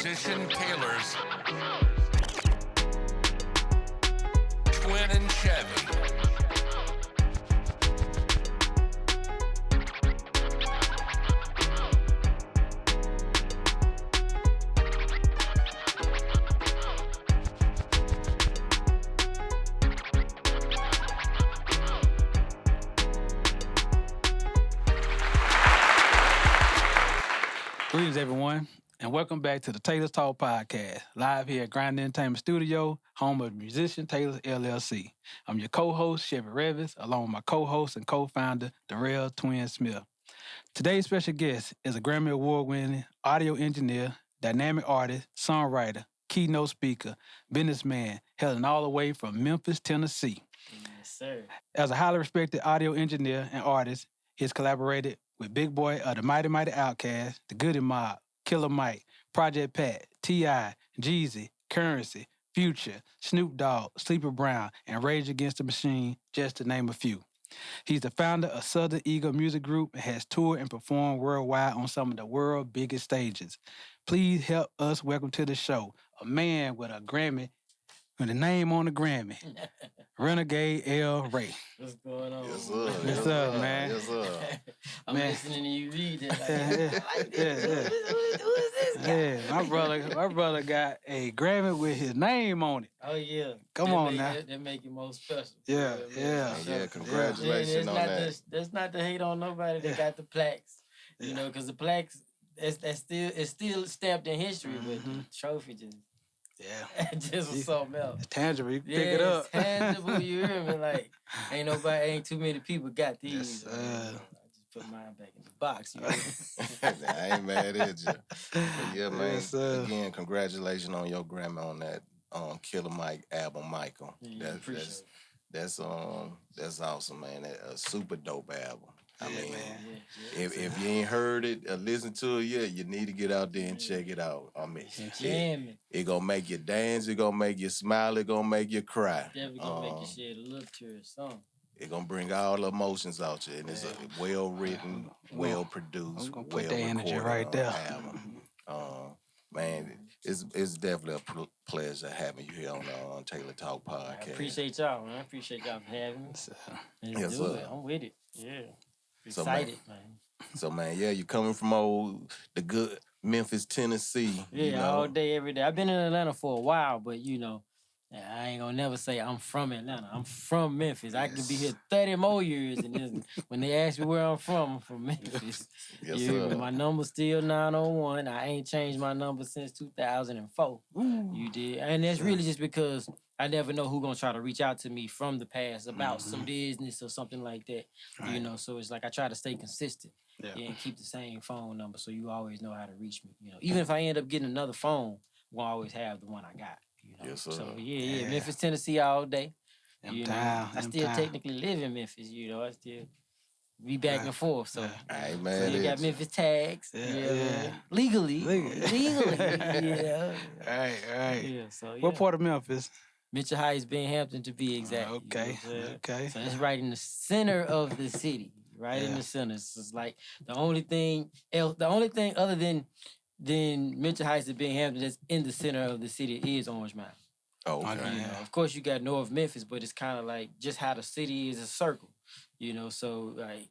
musician Tailor's Twin and Chevy. Greetings, everyone, and welcome back to the Tailor's Talk podcast, live here at Grammy Entertainment Studio, home of musician Tailor LLC. I'm your co-host, Chevy Revis, along with my co-host and co-founder, Darrell Twin Smith. Today's special guest is a Grammy Award-winning audio engineer, dynamic artist, songwriter, keynote speaker, businessman, hailing all the way from Memphis, Tennessee. Yes, sir. As a highly respected audio engineer and artist, he has collaborated with Big Boy of the Mighty Mighty Outkast, The Goody Mob, Killer Mike, Project Pat, T.I., Jeezy, Currency, Future, Snoop Dogg, Sleeper Brown, and Rage Against the Machine, just to name a few. He's the founder of Southern Eagle Music Group and has toured and performed worldwide on some of the world's biggest stages. Please help us welcome to the show a man with a Grammy, with a name on the Grammy, Renegade El Rey. What's going on? Yes, sir. What's up, man? Yes, sir. I'm Man. listening to you read it. Like, Yeah. Who is this guy? Yeah, my brother got a Grammy with his name on it. Oh, yeah. Come on now. That make it more special. Yeah, man. yeah. Yeah, congratulations on that. That's not to hate on nobody that got the plaques. You know, because the plaques, it's still stamped in history, but the trophy just was something else. It's tangible. You can Yeah, pick it up. it's tangible, you hear me? Like, ain't too many people got these. Yes, I just put mine back in the box, you know? I ain't mad at you. But yeah, man. Yes, sir. Again, congratulations on your Grammy on that Killer Mike album, Michael. Yeah, appreciate it. That's awesome, man. A super dope album. I mean, man. if you ain't heard it or listened to it yet, you need to get out there and check it out. I mean, Jamming. it gonna make you dance, it gonna make you smile, it gonna make you cry. Definitely gonna make you shed a little tear or something. It gonna bring all the emotions out you, and it's a well written, well produced, I'm gonna well put that energy recorded right there. album. Man, it's definitely a pleasure having you here on Tailor Talk I podcast. appreciate y'all, man. I appreciate y'all for having me. Let's Yes, do sir. it. I'm with it. Yeah. So, Excited, man. So man, yeah, you coming from the good Memphis, Tennessee. Yeah, you know? all day, every day. I've been in Atlanta for a while, but you know, I ain't gonna never say I'm from Atlanta. I'm from Memphis. I could be here 30 more years, and then when they ask me where I'm from Memphis. Yes, Yeah, sir. my number's still 901. I ain't changed my number since 2004. You did, and that's really just because I never know who gonna try to reach out to me from the past about some business or something like that. Right. You know, so it's like I try to stay consistent. Yeah. And keep the same phone number so you always know how to reach me. You know, even if I end up getting another phone, we'll always have the one I got. You know, Yes, sir. so yeah, Memphis, Tennessee all day. You know, I Them still time. technically live in Memphis. You know, I still be back and forth. So. I ain't So mad you at got you. Memphis tags, Yeah. legally, Legally. yeah. Right. Yeah, so yeah. What part of Memphis? Mitchell Heights, Binghampton to be exact. Okay. You know what I'm saying? Okay. So it's right in the center of the city, right in Yeah. the center. So it's like the only thing other than Mitchell Heights and Binghampton that's in the center of the city is Orange Mountain. Oh, okay. Okay. You know, of course, you got North Memphis, but it's kind of like just how the city is a circle. You know, so like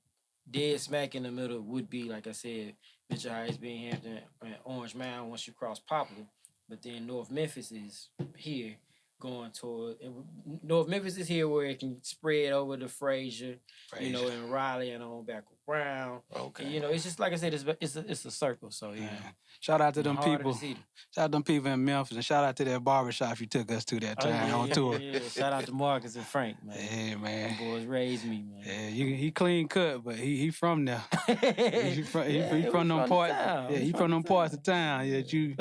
dead smack in the middle would be, like I said, Mitchell Heights, Binghampton, and Orange Mountain once you cross Poplar. But then North Memphis is here going toward... North Memphis is here where it can spread over to Fraser, you know, and Raleigh and on back with Brown. Okay. And, you know, it's just, like I said, it's a circle. So, yeah. Shout out to them Heart of people. the city. Shout out to them people in Memphis, and shout out to that barbershop you took us to that time on tour. Yeah. Shout out to Marcus and Frank, man. Yeah, man. Them boys raised me, man. Yeah, he clean cut, but he from there. He from them the parts. town. Yeah, he from them parts of town. Yeah, you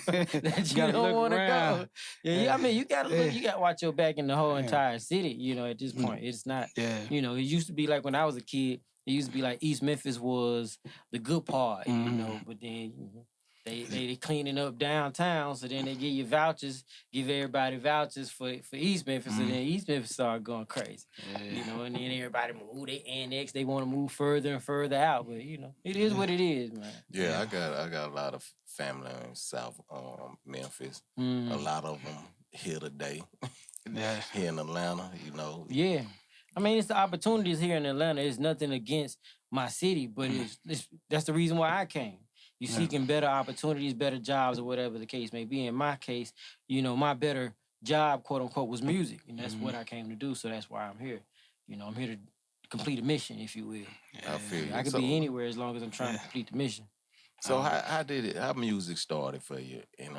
That you gotta don't look want to around. go. Yeah, I mean, you gotta look. Yeah. You gotta watch your back in the whole entire city. You know, at this point, it's not. Yeah. You know, it used to be like when I was a kid. It used to be like East Memphis was the good part. You know, but then They cleaning up downtown, so then they give you vouchers, give everybody vouchers for East Memphis, and then East Memphis started going crazy. You know, and then everybody move, they annex, they want to move further and further out. But you know, it is what it is, man. Yeah, I got a lot of family in South Memphis. A lot of them here today. Here in Atlanta, you know. Yeah. I mean, it's the opportunities here in Atlanta. It's nothing against my city, but that's the reason why I came. You seeking better opportunities, better jobs, or whatever the case may be. In my case, you know, my better job, quote unquote, was music, and that's what I came to do. So that's why I'm here. You know, I'm here to complete a mission, if you will. I feel you. I could be anywhere as long as I'm trying to complete the mission. So how music started for you in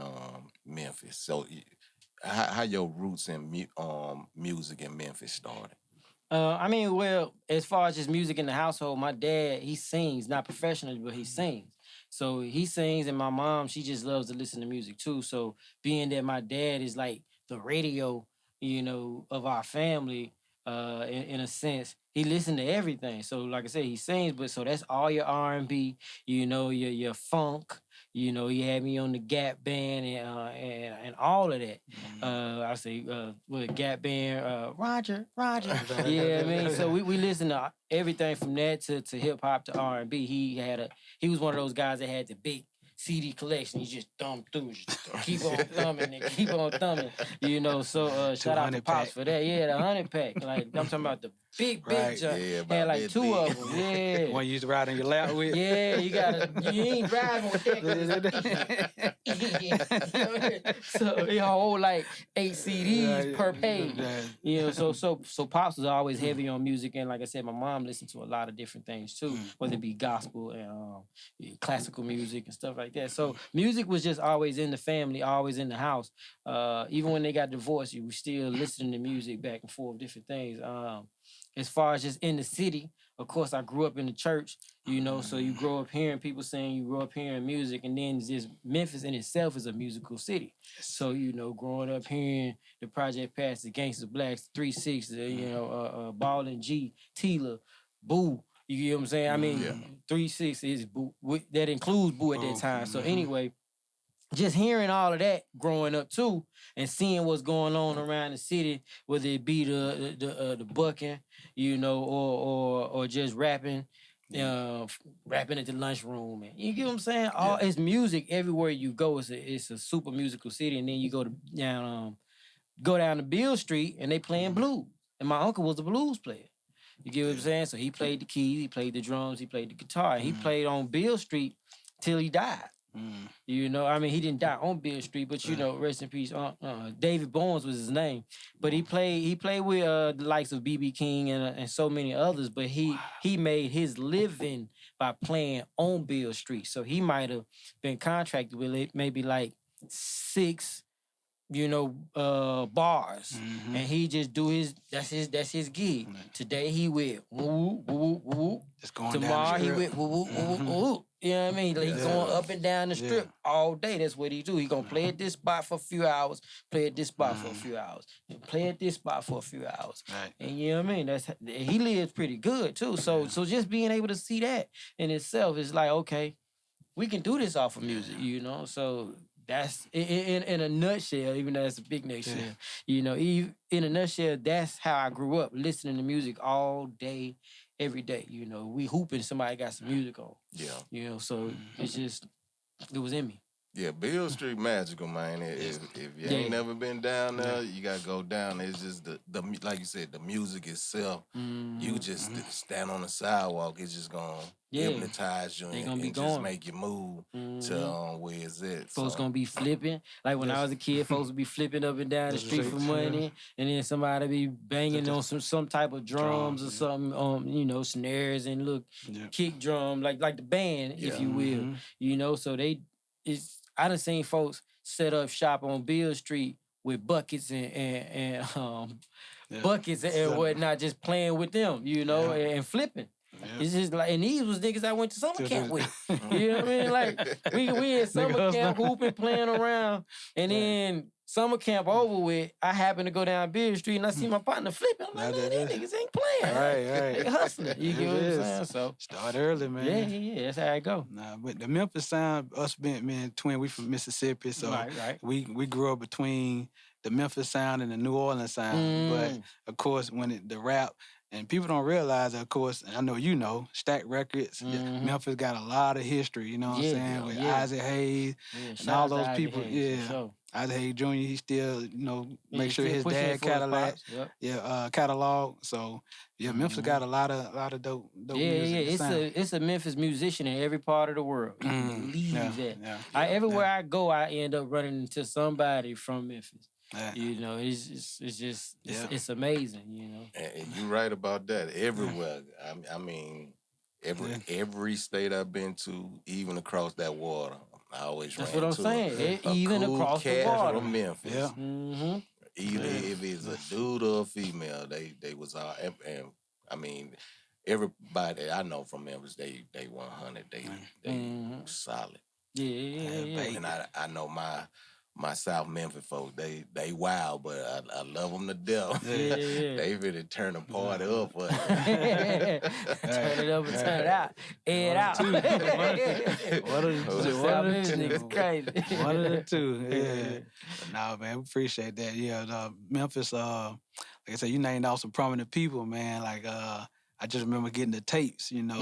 Memphis? So how your roots in music in Memphis started? I mean, well, as far as just music in the household, my dad, he sings, not professionally, but he sings. So he sings, and my mom, she just loves to listen to music too. So being that my dad is like the radio, you know, of our family, in a sense, he listened to everything. So like I said, he sings, but so that's all your R&B, you know, your funk. You know, he had me on the Gap Band and all of that. I say, with Gap Band, Roger. Yeah, I mean, so we listen to everything from that to hip hop to R&B. He was one of those guys that had the big CD collection. He just thumbed through, just keep on thumbing and keep on thumbing. You know, so shout out to Pops for that. Yeah, the 100 pack. Like I'm talking about the big joint. Yeah, had like two of them. Yeah. One you used to ride on your lap with. Yeah, you ain't driving with that. So he hold like 8 CDs per page. You know, so Pops was always heavy on music, and like I said, my mom listened to a lot of different things too, whether it be gospel and classical music and stuff like that. So music was just always in the family, always in the house. Even when they got divorced, you were still listening to music back and forth, different things. As far as just in the city, of course, I grew up in the church, you know, so you grow up hearing people sing, you grow up hearing music, and then just Memphis in itself is a musical city. So, you know, growing up hearing the Project Past, the Gangsta Blacks, 3-6, you know, Ball and G, Tailor, Boo, you get what I'm saying? I mean, 3-6 is Boo, that includes Boo at that time. So anyway, just hearing all of that growing up too, and seeing what's going on around the city, whether it be the bucking, you know, or just rapping, rapping at the lunchroom, and you get what I'm saying. It's music everywhere you go. It's a super musical city, and then you go down to Beale Street, and they playing blues, and my uncle was a blues player. You get what I'm saying? So he played the keys, he played the drums, he played the guitar, and he played on Beale Street till he died. You know, I mean, he didn't die on Beale Street, but you know, rest in peace. David Bones was his name, but he played with the likes of B.B. King and so many others. But he made his living by playing on Beale Street, so he might have been contracted with it, maybe like 6, you know, bars, and he just do that's his gig. Today he with woo woo woo. Just going Tomorrow down the he with woo woo woo woo. You know what I mean? Like, he's going up and down the strip all day. That's what he do. He gonna play at this spot for a few hours, play at this spot for a few hours, and play at this spot for a few hours. Right. And you know what I mean? He lives pretty good too. So just being able to see that in itself is like, okay, we can do this off of music, you know? So that's in a nutshell, even though it's a big nutshell, you know, in a nutshell, that's how I grew up, listening to music all day, every day. You know, we hooping, somebody got some music on. Yeah. You know, so it's just, it was in me. Yeah, Beale Street magical, man. If you ain't never been down there, you gotta go down there. It's just the like you said, the music itself. You just stand on the sidewalk. It's just gonna hypnotize you and just make you move to where it's at. Folks gonna be flipping. Like when I was a kid, folks would be flipping up and down the street for money, and then somebody be banging on some type of drums or something, you know, snares and kick drum, like the band, if you will. You know, so I done seen folks set up shop on Beale Street with buckets and buckets and whatnot, just playing with them, you know, and flipping. It's just like, and these was niggas I went to summer camp with. You know what I mean? Like we in summer camp hooping, playing around, and then summer camp over with, I happened to go down Beard Street and I see my partner flipping. I'm like, man, these niggas ain't playing. Right. They hustling. You get what I'm saying? So start early, man. Yeah. That's how it go. Nah, but the Memphis sound, us being twin, we from Mississippi, so Right. we grew up between the Memphis sound and the New Orleans sound. But of course, when the rap, and people don't realize, of course, and I know you know, Stack Records, Memphis got a lot of history, you know what I'm saying, with Isaac Hayes and all those people. Isaac Hayes Jr., he still, you know, make sure his dad catalog. So Memphis got a lot of dope music. It's a Memphis musician in every part of the world. You can believe that. Everywhere I go, I end up running into somebody from Memphis. You know, it's amazing, you know. And you're right about that. Everywhere. I mean, every state I've been to, even across that water, I always ran to That's what I'm saying. Even cool across the cat water. from Memphis. Yeah. Either if it's a dude or a female, they was all. And I mean, everybody I know from Memphis, they 100. They solid. Yeah. And I know my South Memphis folks, they wild, but I love them to death. They really turn the party up. Turn it up and turn it out. Head out. One of the crazy. One of the two. Yeah. Nah, man, we appreciate that. Yeah, Memphis, like I said, you named out some prominent people, man. Like, I just remember getting the tapes, you know.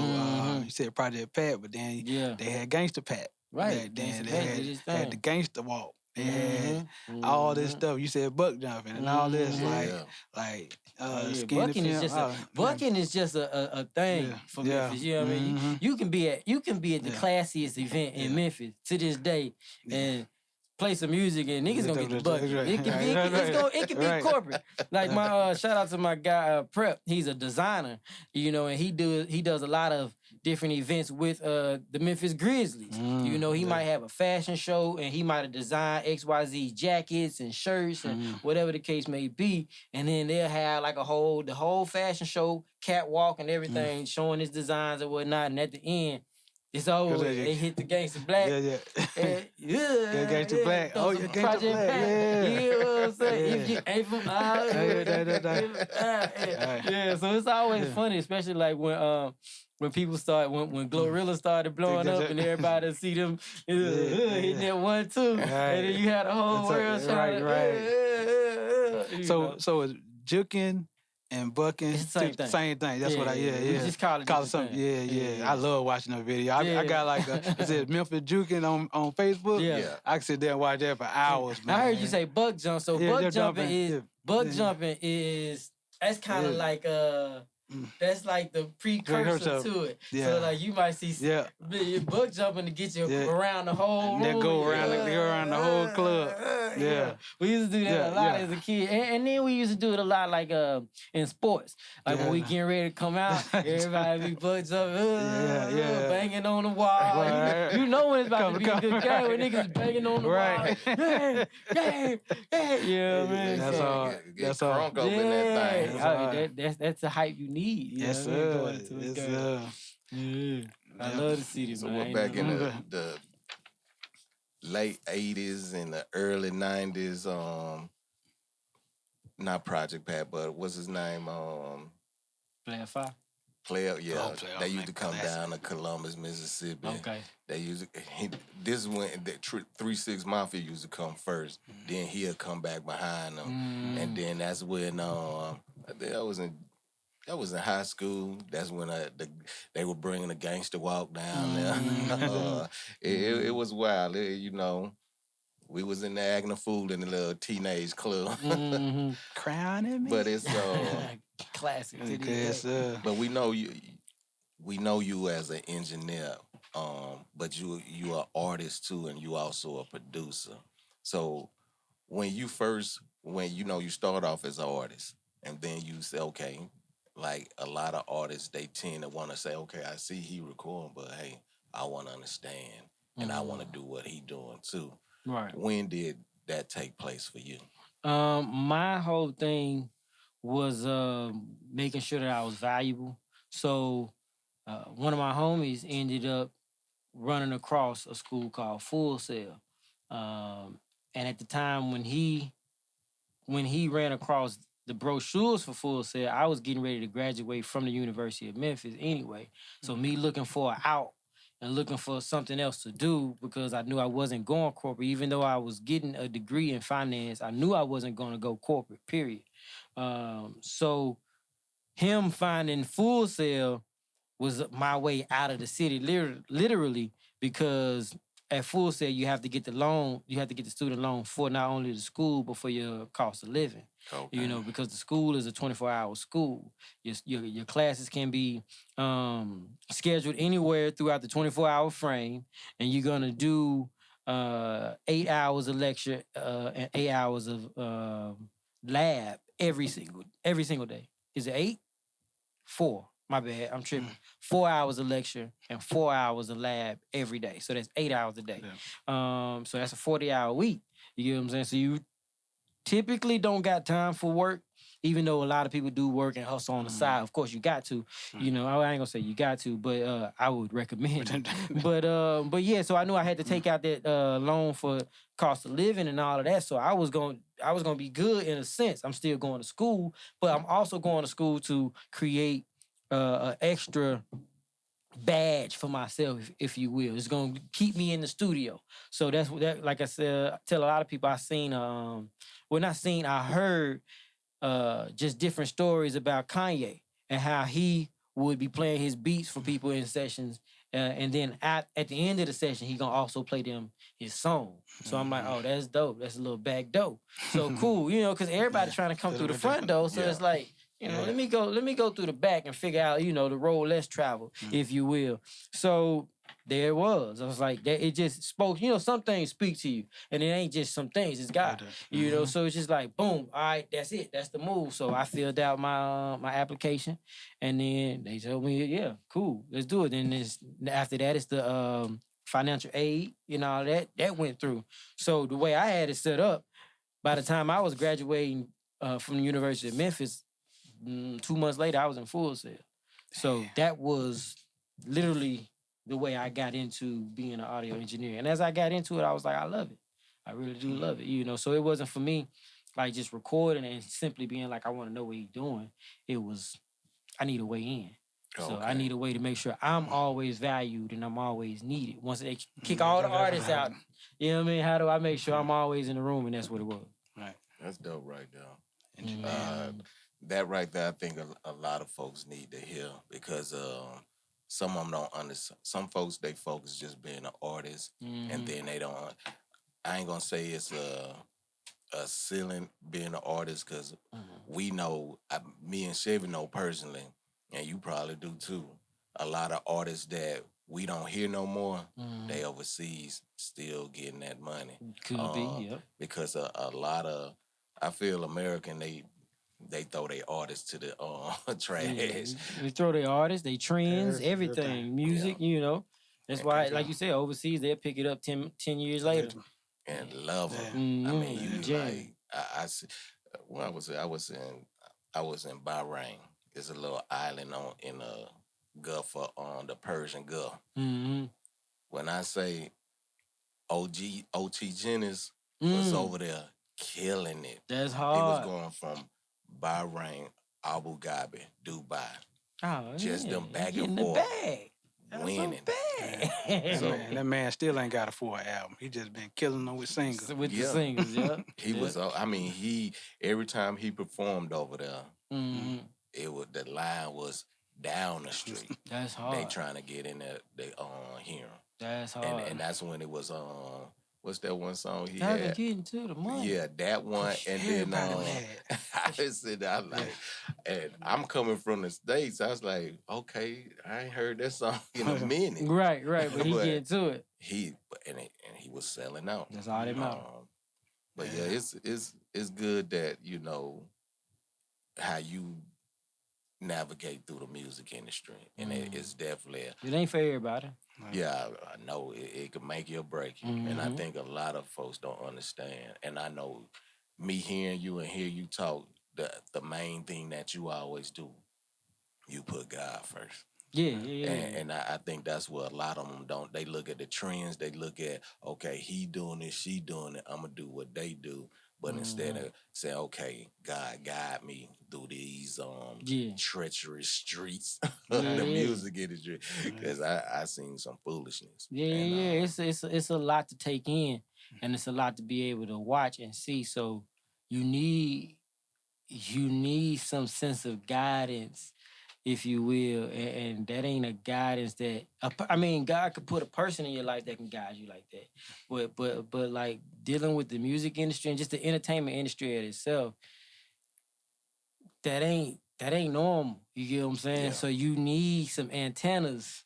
You said Project Pat, but then they had Gangsta Pat. Right. Then they had the Gangsta Walk. They had all this stuff. You said buck jumping and all this, bucking is just a thing for Memphis. You know what I mean? You can be at the classiest event in Memphis to this day and play some music and niggas gonna get the buck. It can be corporate. Like my shout out to my guy Prep. He's a designer, you know, and he does a lot of different events with the Memphis Grizzlies. You know, he might have a fashion show and he might have designed XYZ jackets and shirts and whatever the case may be. And then they'll have like the whole fashion show, catwalk and everything, showing his designs and whatnot. And at the end, it's over. They hit the Gangsta Black. Gangsta Black. Oh, yeah, Gangsta Black. You know what I'm saying? If you ain't from so it's always funny, especially like when people when Glorilla started blowing up and everybody see them hitting that 1, 2, and then you had the whole world trying to. So it's juking and bucking, it's the same thing. That's what We just call it something. I love watching that video. I got like is it Memphis Juking on Facebook? Yeah. I can sit there and watch that for hours, man. I heard you say buck jump. So buck jumping is that's kind of like that's like the precursor to it. So like you might see buck jumping to get you around the whole room. That go around the whole club. We used to do that a lot as a kid. And then we used to do it a lot like in sports. Like when we getting ready to come out, everybody be buck jumping, banging on the wall. You know when it's about to be a good game when niggas banging on the wall. Yeah, man. That's all. Crunk up in that thing. That's the hype you need. Yes, sir. I love the city, so man. we're back in the late 80s and the early 90s. Not Project Pat, but what's his name? Player 5. They used to come down to Columbus, Mississippi. Okay. They used this is when the 3-6 Mafia used to come first. Then he'll come back behind them, and then that's when I think I was in high school. That's when they were bringing the Gangsta Walk down there. It was wild. You know, we was in there acting a fool in the little teenage club. Crying at me. But it's classic. But we know you as an engineer, but you are an artist too, and you also a producer. So when you start off as an artist, and then you say, okay, like a lot of artists, they tend to want to say, okay, I see he recording, but hey, I want to understand, and I want to do what he doing too. Right. When did that take place for you? My whole thing was making sure that I was valuable. So one of my homies ended up running across a school called Full Sail. And at the time when he ran across the brochures for Full Sail, I was getting ready to graduate from the University of Memphis anyway. So me looking for an out and looking for something else to do because I knew I wasn't going corporate. Even though I was getting a degree in finance, I knew I wasn't going to go corporate, period. So him finding Full Sail was my way out of the city, literally, because at Full Sail you have to get the loan, you have to get the student loan for not only the school but for your cost of living. Okay. You know, because the school is a 24-hour school. Your classes can be scheduled anywhere throughout the 24-hour frame, and you're gonna do 8 hours of lecture and 8 hours of lab every single day. Is it 8? 4. My bad, I'm tripping. 4 hours of lecture and 4 hours of lab every day. So that's 8 hours a day. Yeah. So that's a 40-hour week. You get what I'm saying? So you typically don't got time for work, even though a lot of people do work and hustle on the side. Of course, you got to. You know, I ain't gonna say you got to, but I would recommend it. But yeah, so I knew I had to take out that loan for cost of living and all of that. So I was gonna be good in a sense. I'm still going to school, but I'm also going to school to create an extra badge for myself, if you will. It's gonna keep me in the studio. So that's what that. Like I said, I tell a lot of people I seen. Well, not seen. I heard just different stories about Kanye and how he would be playing his beats for people in sessions, and then at the end of the session, he gonna also play them his song. So I'm like, oh, that's dope. That's a little back door. So cool, you know, because everybody trying to come through the front door. So it's like, you know, let me go through the back and figure out, you know, the road less traveled, if you will. So there it was. I was like, that it just spoke, you know, some things speak to you. And it ain't just some things, it's God. You know, so it's just like, boom, all right, that's it. That's the move. So I filled out my application, and then they told me, yeah, cool, let's do it. And after that, it's the financial aid, you know, that went through. So the way I had it set up, by the time I was graduating from the University of Memphis, 2 months later, I was in Full Sail. So that was literally the way I got into being an audio engineer. And as I got into it, I was like, I love it. I really do love it, you know. So it wasn't for me like just recording and simply being like, I want to know what he's doing. It was, I need a way in. So I need a way to make sure I'm always valued and I'm always needed. Once they kick all the artists out, you know what I mean? How do I make sure I'm always in the room? And that's what it was. Right. That's dope right there. That right there, I think a lot of folks need to hear because some of them don't understand. Some folks, they focus just being an artist, and then they don't. I ain't gonna say it's a ceiling being an artist because we know, me and Chevy know personally, and you probably do too. A lot of artists that we don't hear no more, they overseas still getting that money. Could be, yep. Because a lot of, I feel American, they throw their artists to the trash. They throw their artists, they trends, everything, music, you know. That's why, like you said, overseas, they'll pick it up 10 years later. And love them. I mean, you like, I see, when I was in Bahrain. It's a little island in Gulf on the Persian Gulf. When I say OT Jennings was over there killing it. That's hard. He was going from Bahrain, Abu Dhabi, Dubai. Oh, just them back and forth. Bag. Winning. So that man still ain't got a full album. He just been killing them with singles. With the singles, yeah. He was. I mean, every time he performed over there, it was, the line was down the street. That's hard. They trying to get in there. They hear him. That's hard. And that's when it was what's that one song he had? Getting to the money. Yeah, that one. And then I said, and I'm coming from the States. I was like, okay, I ain't heard that song in a minute. Right, but he getting to it. He was selling out. That's all that matters. But yeah, it's good that, you know, how you navigate through the music industry, and it's definitely it ain't for everybody. Yeah, I know it can make you or break you, and I think a lot of folks don't understand. And I know, me hearing you and hear you talk, the main thing that you always do, you put God first. And I think that's what a lot of them don't. They look at the trends. They look at, okay, he doing it, she doing it. I'm going to do what they do. But instead of saying, okay, God guide me through these treacherous streets of the music industry, because I seen some foolishness. It's a lot to take in, and it's a lot to be able to watch and see. So you need some sense of guidance, if you will, and that ain't a guidance that I mean, God could put a person in your life that can guide you like that, but like dealing with the music industry and just the entertainment industry in itself, that ain't normal. You get what I'm saying? Yeah. So you need some antennas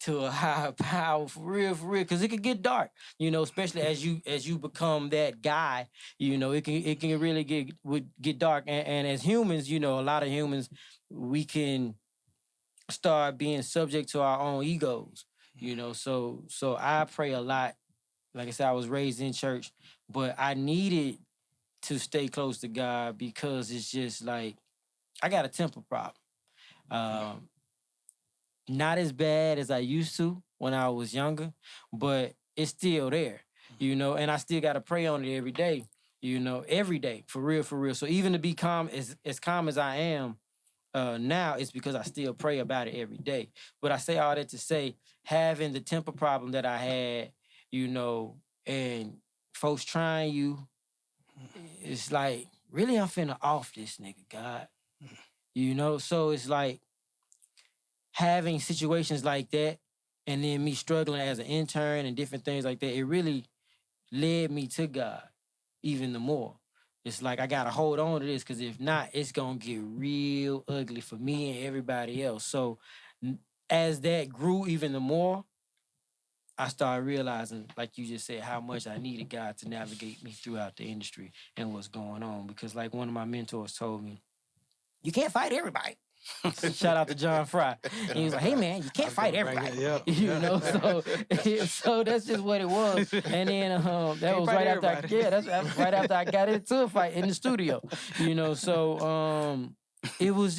to a higher power for real, because it could get dark. You know, especially as you become that guy. You know, it can really get dark, and as humans, you know, a lot of humans, we can start being subject to our own egos. You know, so I pray a lot. Like I said, I was raised in church, but I needed to stay close to God because it's just like I got a temper problem. Not as bad as I used to when I was younger, but it's still there, you know, and I still got to pray on it every day, you know, every day, for real, for real. So even to be calm as I am now, it's because I still pray about it every day. But I say all that to say, having the temper problem that I had, you know, and folks trying you, it's like, really, I'm finna off this nigga, God. You know, so it's like, having situations like that, and then me struggling as an intern and different things like that, it really led me to God even the more. It's like I gotta hold on to this, because if not, it's gonna get real ugly for me and everybody else. So as that grew even the more, I started realizing, like you just said, how much I needed God to navigate me throughout the industry and what's going on. Because like one of my mentors told me, you can't fight everybody. Shout out to John Fry. And he was like, hey man, you can't fight everybody. You know, so that's just what it was. And then that was right after that's right after I got into a fight in the studio. You know, so it was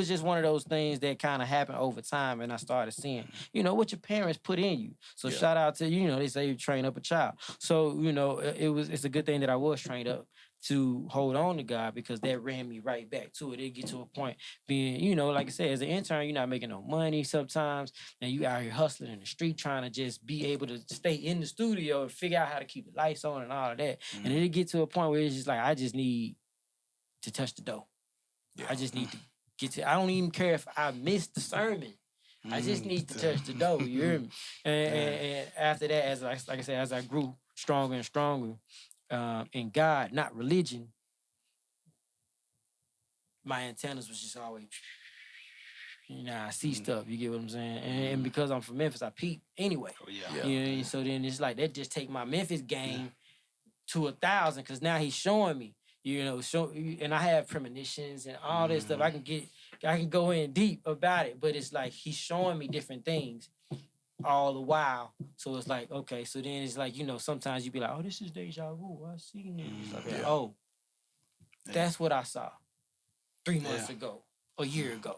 just one of those things that kind of happened over time, and I started seeing, you know, what your parents put in you. So shout out to, you know, they say you train up a child. So, you know, it's a good thing that I was trained up to hold on to God, because that ran me right back to it. It get to a point being, you know, like I said, as an intern, you're not making no money sometimes, and you out here hustling in the street trying to just be able to stay in the studio and figure out how to keep the lights on and all of that. And then it get to a point where it's just like, I just need to touch the dough. I just need to get to, I don't even care if I missed the sermon. I just need to touch the dough, you hear me? And after that, as like I said, as I grew stronger and stronger, in God, not religion, my antennas was just always, you know, I see stuff, you get what I'm saying? And because I'm from Memphis, I peep anyway. You know, so then it's like, that just take my Memphis game to 1,000, because now he's showing me, you know, and I have premonitions and all this stuff. I can go in deep about it, but it's like he's showing me different things all the while. So it's like, okay, so then it's like, you know, sometimes you be like, oh, this is deja vu. I seen it. Like, oh, that's what I saw 3 months ago, a year ago.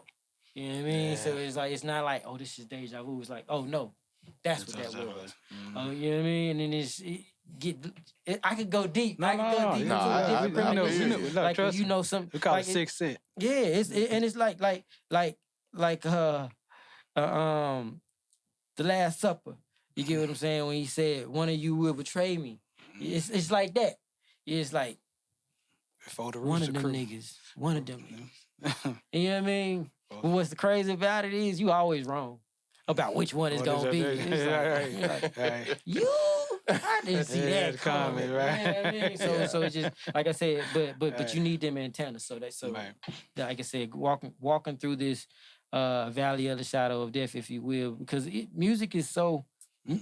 You know what I mean? So it's like, it's not like, oh, this is deja vu. It's like, oh no, that's what that was. Oh, you know what I mean? And then I could go deep. I could go deep into different premonitions. Like, you know, some we call like it Sixth Sense. Yeah, it's like the Last Supper. You get what I'm saying? When he said, one of you will betray me. It's like that. It's like, Before the one of them niggas. One of them niggas. You know what I mean? But what's the crazy about it is you always wrong about which one it's gonna be. It's like, you, I didn't see that coming, right? You know what I mean? So it's just like I said, but you need them antennas. So like I said, walking through this valley of the shadow of death, if you will, because music is so,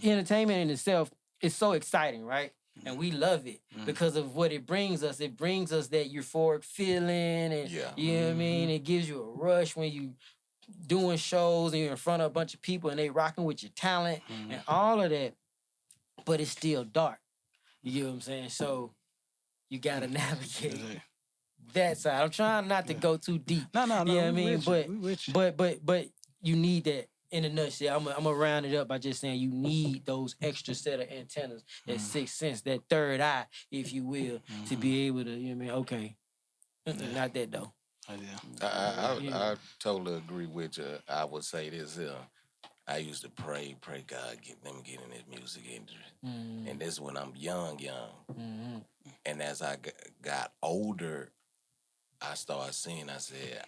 entertainment in itself is so exciting, right? And we love it because of what it brings us. It brings us that euphoric feeling, and you know what I mean? It gives you a rush when you doing shows and you're in front of a bunch of people and they rocking with your talent and all of that. But it's still dark. You get what I'm saying? So you gotta navigate that side. I'm trying not to go too deep. No. You know what I mean? But you need that in a nutshell. I'm gonna round it up by just saying you need those extra set of antennas, that sixth sense, that third eye, if you will, to be able to, you know what I mean? Okay, not that though. Oh, yeah. I totally agree with you. I would say this here. I used to pray God, let me get in this music industry. And this when I'm young. And as I got older, I started seeing, I said,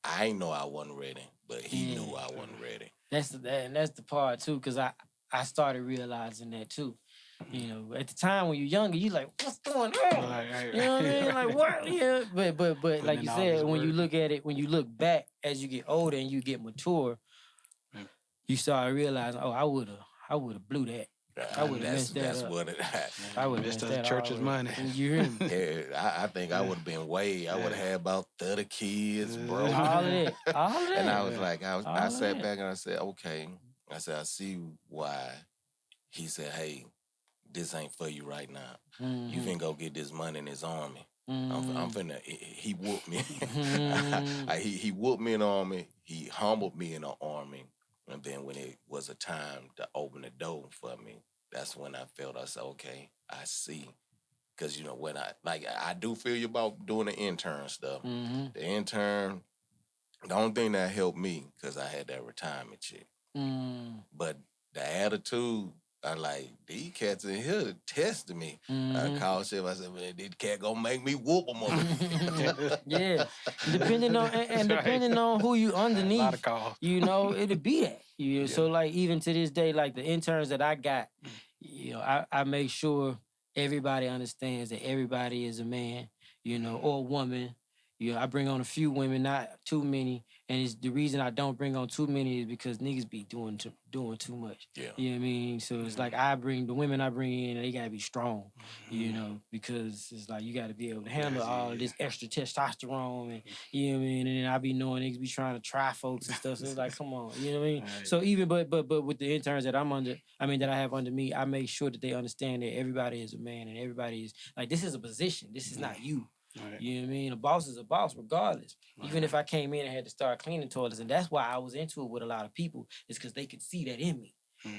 I ain't know I wasn't ready, but he knew I wasn't ready. That's the part too, because I started realizing that too. You know, at the time when you're younger, you like, what's going on? Right. You know what I mean? Like, what? Yeah. But like you said, when you look at it, when you look back as you get older and you get mature, you start realizing, oh, I would have blew that. I would have messed that that's up. What it. I would have messed that church's money. You hear me? Yeah, I think I would have been way. I would have had about 30 kids, bro. All of that. And I was like, I sat back and I said, okay. I said, I see why. He said, hey, this ain't for you right now. You can go get this money in his army. I'm finna. He whooped me. He whooped me in the army. He humbled me in the army. And then when it was a time to open the door for me, that's when I felt, I said, okay, I see. Because, you know, when I do feel you about doing the intern stuff. The intern, the only thing that helped me, because I had that retirement check. But the attitude, I like, these cats in here testing me. I called Chef, I said, man, this cat gonna make me whoop them on. Yeah. Depending on who you underneath, A lot of calls. you know, it'll be that. You know? So like even to this day, like the interns that I got, you know, I make sure everybody understands that everybody is a man, you know, or a woman. You know, I bring on a few women, not too many. And it's the reason I don't bring on too many is because niggas be doing too much. Yeah. You know what I mean? So it's like the women I bring in, they gotta be strong, you know, because it's like you gotta be able to handle all this extra testosterone and you know what I mean? And then I be knowing niggas be trying to try folks and stuff. So it's like, come on, you know what I mean? Right. So even but with the interns that that I have under me, I make sure that they understand that everybody is a man and everybody is like this is a position. This is not you. Right. You know what I mean? A boss is a boss regardless. Right. Even if I came in and had to start cleaning toilets, and that's why I was into it with a lot of people, is because they could see that in me.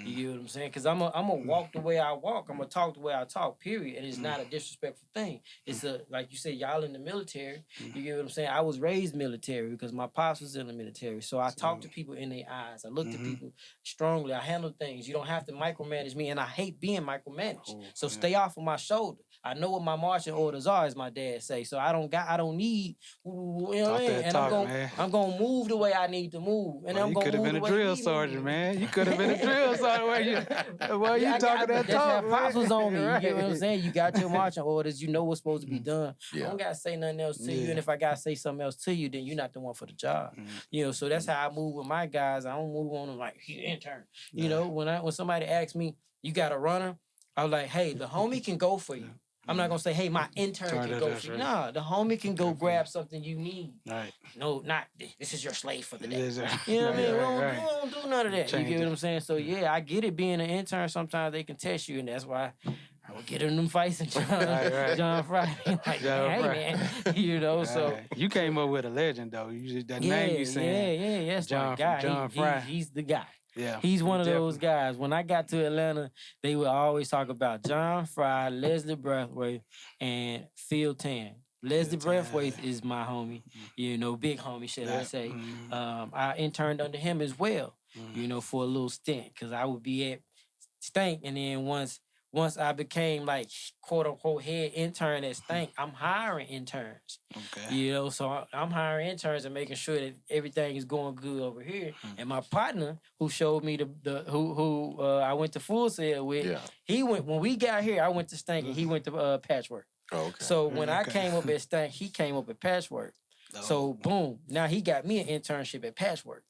You get what I'm saying? Because I'm gonna walk the way I walk. I'm gonna talk the way I talk, period. And it's not a disrespectful thing. It's like you said, y'all in the military. You get what I'm saying? I was raised military because my pops was in the military. So I talk to people in their eyes. I look at people strongly. I handle things. You don't have to micromanage me. And I hate being micromanaged. So stay off of my shoulder. I know what my marching orders are, as my dad say. So I don't need, you know what I mean? And I'm gonna move the way I need to move. And I'm gonna could have been a drill sergeant, man. You could have been a drill sergeant where you talking that talk. That's pops was on me. You get what I'm saying? You got your marching orders. You know what's supposed to be done. Yeah. I don't gotta say nothing else to you. And if I gotta say something else to you, then you're not the one for the job. You know, so that's how I move with my guys. I don't move on them like he's intern. You know, when somebody asks me, you got a runner? I was like, hey, the homie can go for you. I'm not gonna say, hey, my intern can go for you. Nah, the homie can go grab something you need. Right. No, not this is your slave for the day. You know what I mean? We don't do none of that. You get what I'm saying? So yeah, I get it. Being an intern, sometimes they can test you, and that's why I would get in them fights and John Friday. Like, hey man, you know. So you came up with a legend though. That name you saying? Yeah. That's my guy. John Friday. He's the guy. Yeah, he's one of those guys. When I got to Atlanta, they would always talk about John Fry, Leslie Brathwaite, and Phil Tan. Leslie Brathwaite is my homie, you know, big homie, should I say. I interned under him as well, you know, for a little stint, because I would be at Stank, and then once I became like quote unquote head intern at Stank, I'm hiring interns. Okay. You know, so I'm hiring interns and making sure that everything is going good over here. And my partner, who showed me who I went to Full Sail with, he went when we got here. I went to Stank and he went to Patchwork. Oh, okay. So when I came up at Stank, he came up at Patchwork. Oh. So boom, now he got me an internship at Patchwork.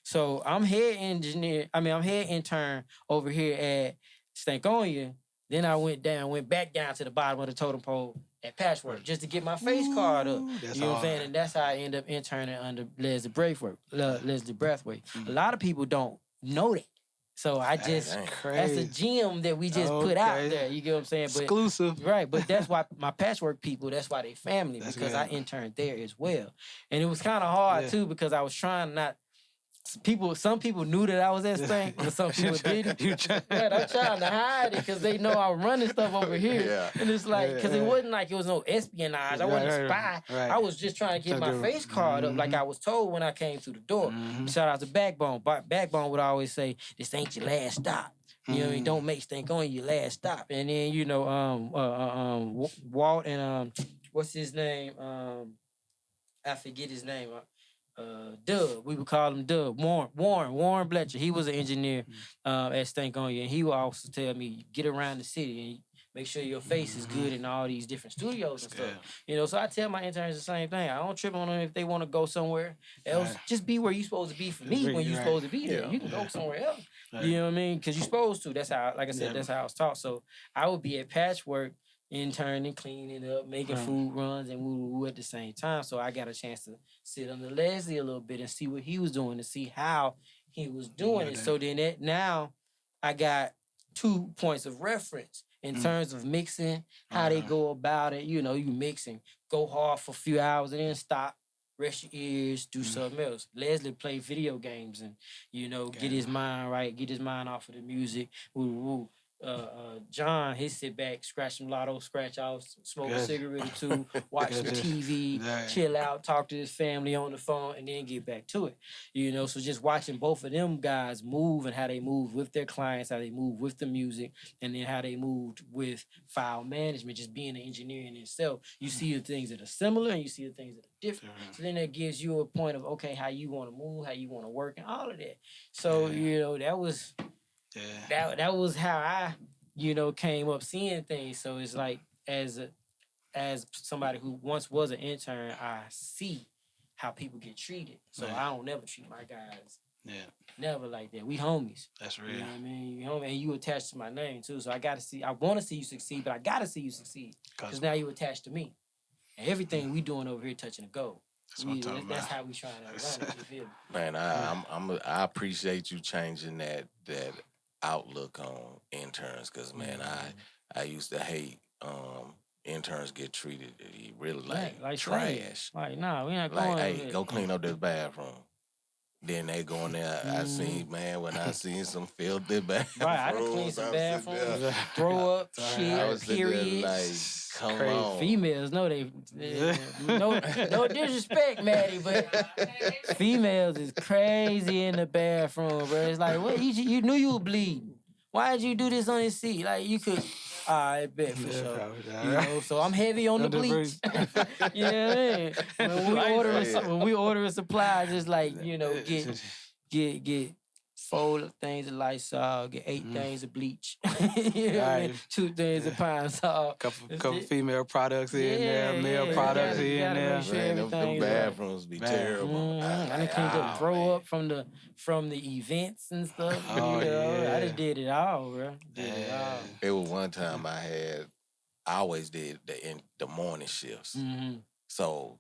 So I'm head intern over here at Stankonia. Then I went back down to the bottom of the totem pole at Patchwork just to get my face card up. You know what I'm saying? And that's how I end up interning under Leslie Brathwaite. A lot of people don't know that. So I just, that's a gem that we just put out there. You get what I'm saying? But, exclusive. Right, but that's why my Patchwork people, that's why they family, because I interned there as well. And it was kind of hard too, because I was trying not some people knew that I was at Stank, but some people didn't. But I'm trying to hide it because they know I'm running stuff over here. Yeah. And it's like, because it wasn't like it was no espionage. I wasn't a spy. Right. I was just trying to get my face card up like I was told when I came through the door. Shout out to Backbone. Backbone would always say, this ain't your last stop. You know what I mean? Don't make Stank on your last stop. And then, you know, Walt and, what's his name? I forget his name. Dub, we would call him Dub. Warren Bletcher. He was an engineer at Stankonia, and he would also tell me, get around the city and make sure your face is good in all these different studios and stuff. You know, so I tell my interns the same thing. I don't trip on them if they want to go somewhere else. Just be where you're supposed to be for me when you're supposed to be there. You can go somewhere else. You know what I mean? Because you're supposed to. That's how, like I said, that's how I was taught. So I would be at Patchwork, interning, cleaning up, making food runs, and woo at the same time. So I got a chance to sit under Leslie a little bit and see what he was doing, to see how he was doing it. So then now I got 2 points of reference in terms of mixing, how they go about it. You know, you mix and go hard for a few hours and then stop, rest your ears, do something else. Leslie play video games and, you know, get his mind right, get his mind off of the music. Woo. John, he sit back, scratch some lotto, scratch off, smoke a cigarette or two, watch some TV, chill out, talk to his family on the phone, and then get back to it. You know, so just watching both of them guys move and how they move with their clients, how they move with the music, and then how they moved with file management, just being an engineer in itself. You see the things that are similar and you see the things that are different. So then that gives you a point of, okay, how you want to move, how you want to work, and all of that. So, you know, that was... That was how I, you know, came up seeing things. So it's like, as somebody who once was an intern, I see how people get treated. So I don't never treat my guys never like that. We homies. That's real. You know what I mean? You homie, and you attached to my name too. So I want to see you succeed, but I gotta see you succeed because now you attached to me. And everything we doing over here touching the goal. That's how we trying to run it. You feel me? Man, I appreciate you changing that outlook on interns, because man, I used to hate interns get treated really like trash. Like, nah, we not like, going. hey, go clean up this bathroom. Then they go in there. I seen, man, when I seen some filthy bathrooms. Right, I done clean some bathrooms, throw up, shit, periods. Like, come crazy. on. Females know they no disrespect, Maddie, but females is crazy in the bathroom, bro. It's like, what, you knew you were bleeding. Why did you do this on your seat? Like, you could... I bet for sure. You know, so I'm heavy on the bleach. You know what I mean? When we ordering supplies, it's like, you know, get 4 things of Lysol, get 8 things of bleach. You know what I mean? 2 things of Pine Sol. Couple female products in there, male products in there. Sure the bathrooms be terrible. I done cleaned up, throw up from the events and stuff. You know, I done did it all, bro. It was one time I always did the morning shifts. So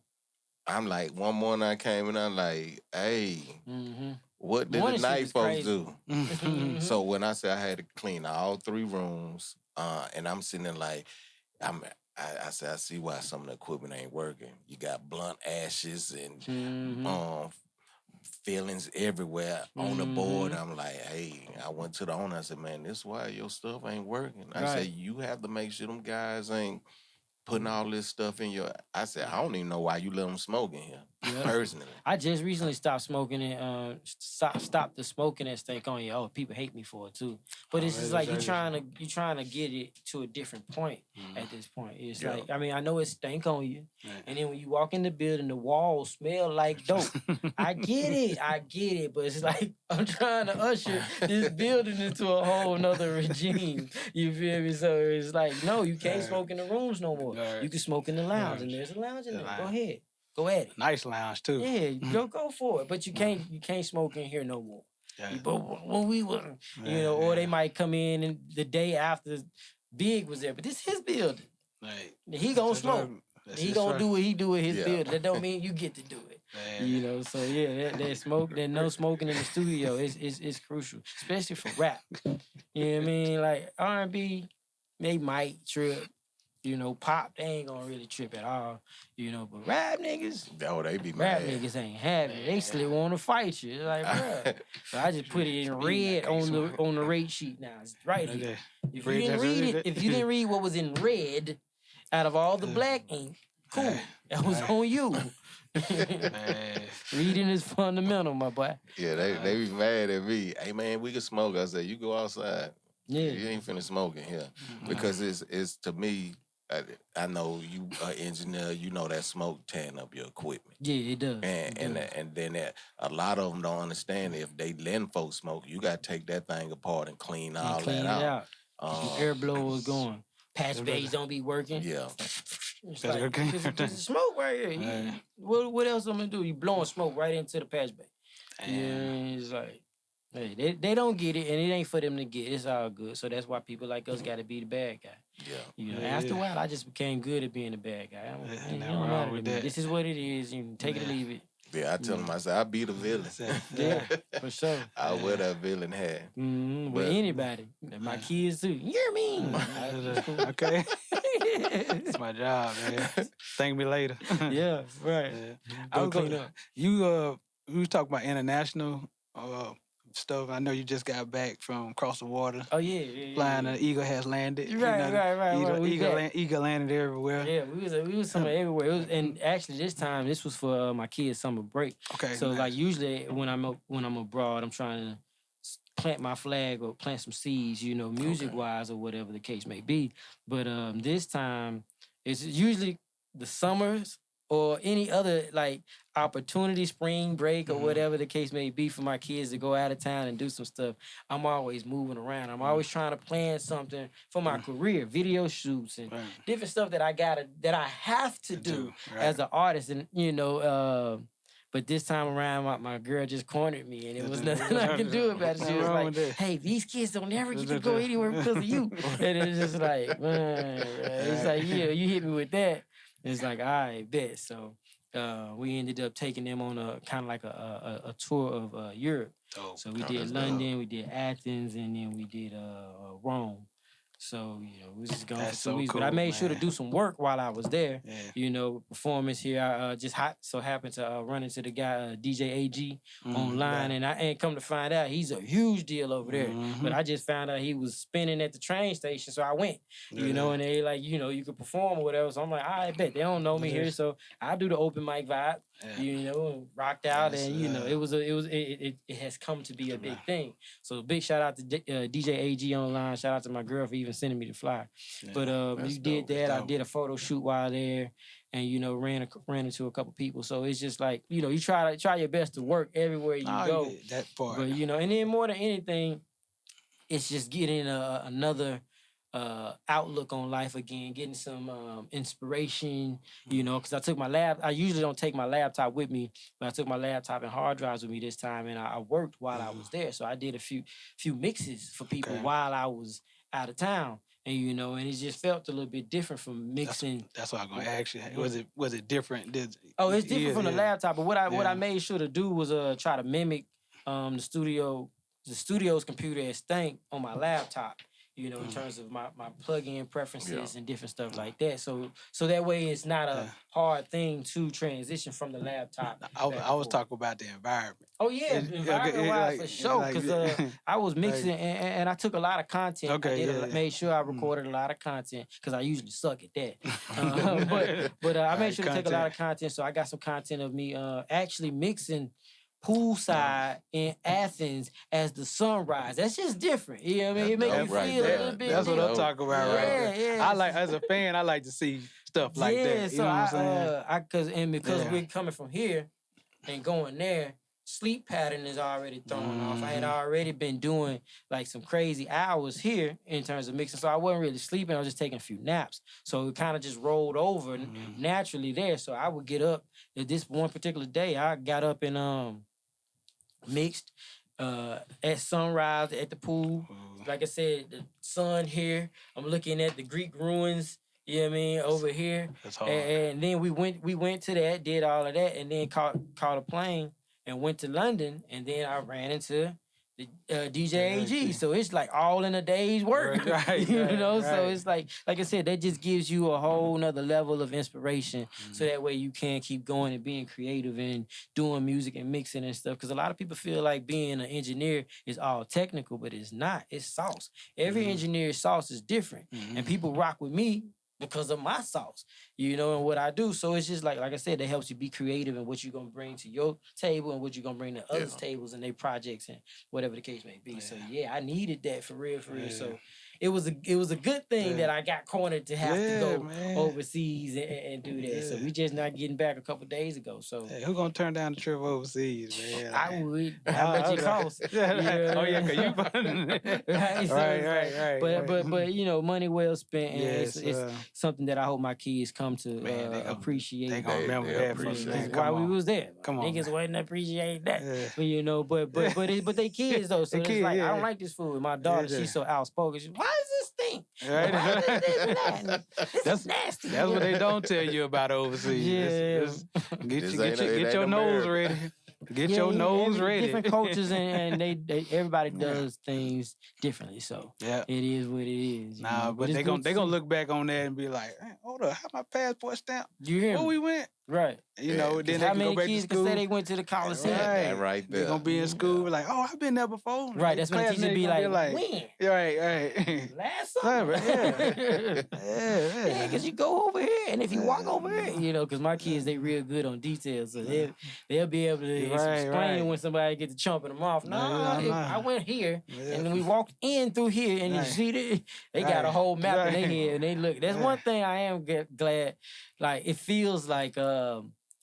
I'm like, one morning I came and I'm like, hey, what did the night folks do? So when I said I had to clean all 3 rooms, and I'm sitting there like, I said, I see why some of the equipment ain't working. You got blunt ashes and feelings everywhere on the board. I'm like, hey, I went to the owner. I said, man, this is why your stuff ain't working. I said, you have to make sure them guys ain't putting all this stuff in your... I said, I don't even know why you let them smoke in here, personally. I just recently stopped smoking and stopped the smoking and stank on you. Oh, people hate me for it too. But it's just like you trying to get it to a different point at this point. It's like, I mean, I know it stank on you. And then when you walk in the building, the walls smell like dope. I get it. But it's like, I'm trying to usher this building into a whole nother regime. You feel me? So it's like, no, you can't smoke in the rooms no more. You can smoke in the lounge, and there's a lounge in there. Go ahead. Go at it. Nice lounge too. Yeah, go for it. But you can't smoke in here no more. But when we were, you know, or they might come in and the day after Big was there, but this is his building. Right. He gonna smoke. He gonna do what he do with his building. That don't mean you get to do it. You know, so that smoke, that no smoking in the studio is crucial, especially for rap. You know what I mean? Like R&B, they might trip. You know, pop, they ain't gonna really trip at all. You know, but rap niggas, Oh, they be rap mad. niggas ain't having it. They still want to fight you. It's like, bruh. So I just put it in red on the rate sheet now. It's right here. If you didn't read what was in red out of all the black ink, cool. That was on you. Reading is fundamental, my boy. Yeah, they be mad at me. Hey man, we can smoke. I said, you go outside. Yeah. You ain't finna smoke in here. Because it's to me, I know you an engineer, you know that smoke tearing up your equipment. Yeah, it does. And then a lot of them don't understand if they letting folks smoke, you gotta take that thing apart and clean all that out. Air blowers going. Patch bays don't be working. Yeah. It's like, there's smoke right here. What else I'm gonna do? You blowing smoke right into the patch bay. Yeah, it's like, hey, they don't get it, and it ain't for them to get. It's all good. So that's why people like us got to be the bad guy. Yeah. You know, after a while, I just became good at being the bad guy. It don't matter to me. This is what it is. You can take it or leave it. Yeah, I tell them, I say, I be the villain. Yeah, for sure. I wear that villain hat. With anybody. My kids too. You're mean. Okay. It's my job, man. Thank me later. Yeah, right. I was going we was talking about international stuff. I know you just got back from across the water. Oh yeah. Flying, an eagle has landed. Right. Eagle landed everywhere. Yeah, we was somewhere everywhere. And actually, this was for my kids' summer break. Okay. So like usually when I'm abroad, I'm trying to plant my flag or plant some seeds, you know, music wise or whatever the case may be. But this time it's usually the summers or any other like opportunity, spring break or whatever the case may be for my kids to go out of town and do some stuff. I'm always moving around. I'm always trying to plan something for my career, video shoots and different stuff that I have to do as an artist. And you know, but this time around, my girl just cornered me, and it was nothing I could do about it. She was like, "Hey, these kids don't never get to go anywhere because of you." And it's just like, man, it's like, yeah, you hit me with that. It's like, all right, bet. So we ended up taking them on a kind of like a tour of Europe. So we did London, we did Athens, and then we did Rome. So, you know, we was just going for 2 weeks. Cool, but I made sure to do some work while I was there. Yeah. You know, performance here. I just so happened to run into the guy, DJ AG, online. And I ain't come to find out he's a huge deal over there. But I just found out he was spinning at the train station. So I went, you know, and they like, you know, you could perform or whatever. So I'm like, I bet they don't know me here. So I do the open mic vibe, you know, rocked out. And, you know, it has come to be a big thing. So big shout out to DJ AG online. Shout out to my girl for even sending me the flyer. But you did that. I did a photo shoot while there, and you know ran into a couple people. So it's just like, you know, you try your best to work everywhere you go. That part. But you know, and then more than anything, it's just getting another outlook on life again, getting some inspiration, you know, because I usually don't take my laptop with me, but I took my laptop and hard drives with me this time, and I worked while I was there. So I did a few mixes for people while I was out of town. And you know, and it just felt a little bit different from mixing. That's what I'm gonna ask you. Was it different? It's different from the laptop. But what I made sure to do was try to mimic the studio's computer as Stank on my laptop. You know, in terms of my plug-in preferences and different stuff like that. So that way it's not a hard thing to transition from the laptop. I was talking about the environment. Oh yeah, environment-wise for sure. Because I was mixing and I took a lot of content. Made sure I recorded a lot of content because I usually suck at that. But I made sure to take a lot of content. So I got some content of me actually mixing poolside in Athens as the sunrise. That's just different. You know what I mean? It makes you feel a little bit. That's what I'm talking about right there. Yeah. I like, as a fan, I like to see stuff like that. You know what I'm saying? Because we're coming from here and going there, sleep pattern is already thrown off. I had already been doing like some crazy hours here in terms of mixing. So I wasn't really sleeping. I was just taking a few naps. So it kind of just rolled over naturally there. So I would get up. This one particular day, I got up and mixed at sunrise at the pool. Like I said, the sun here. I'm looking at the Greek ruins. You know what I mean? Over here. That's hard. And then we went to that, did all of that, and then caught a plane and went to London. And then I ran into DJ AG. So it's like all in a day's work. Right, you know, right. so it's like I said, that just gives you a whole nother level of inspiration. So that way you can keep going and being creative and doing music and mixing and stuff. Because a lot of people feel like being an engineer is all technical, but it's not. It's sauce. Every engineer's sauce is different. And people rock with me because of my sauce, you know, and what I do. So it's just like I said, that helps you be creative in what you're gonna bring to your table and what you're gonna bring to others' tables and their projects and whatever the case may be. Yeah. So yeah, I needed that for real. Yeah. So it was a good thing that I got cornered to have to go overseas and do that. Yeah. So we just not getting back a couple days ago. So who gonna turn down the trip overseas, man? I would. How much it costs? Oh yeah, cause you right. So right. But you know, money well spent, and it's something that I hope my kids come to appreciate. They gonna remember that for sure. While we was there. Come on, niggas wasn't appreciate that. Yeah. But you know, but they kids though. So it's like I don't like this food. My daughter, she's so outspoken. Why is this thing? Right. Why is this that? That's nasty. That's what they don't tell you about overseas. Yeah. Get your nose ready. Get your nose ready. Different cultures and they everybody does things differently. So it is what it is. Nah, but they gonna look back on that and be like, hey, hold up, how my passport stamp? You hear where me? we went? Right. You know, then they how can many go back kids to school. can say they went to the Coliseum? Right there. They're gonna be in school like, oh, I've been there before. Right, that's when the teacher be like, when? Right. Last summer. Yeah, because you go over here, and if you walk over here, you know, because my kids, they real good on details, so they'll be able to explain when somebody gets to chomping them off. I went here, and then we walked in through here, and you see they got a whole map in their head, and they look. That's one thing I am glad. Like, it feels like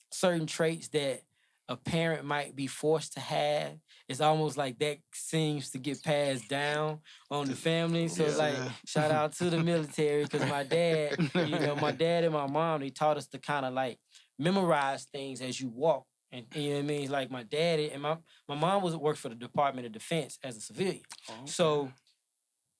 certain traits that a parent might be forced to have. It's almost like that seems to get passed down on the family. So like, shout out to the military, because my dad, you know, my dad and my mom, they taught us to kind of like memorize things as you walk. And you know what I mean? Like my dad and my mom worked for the Department of Defense as a civilian. So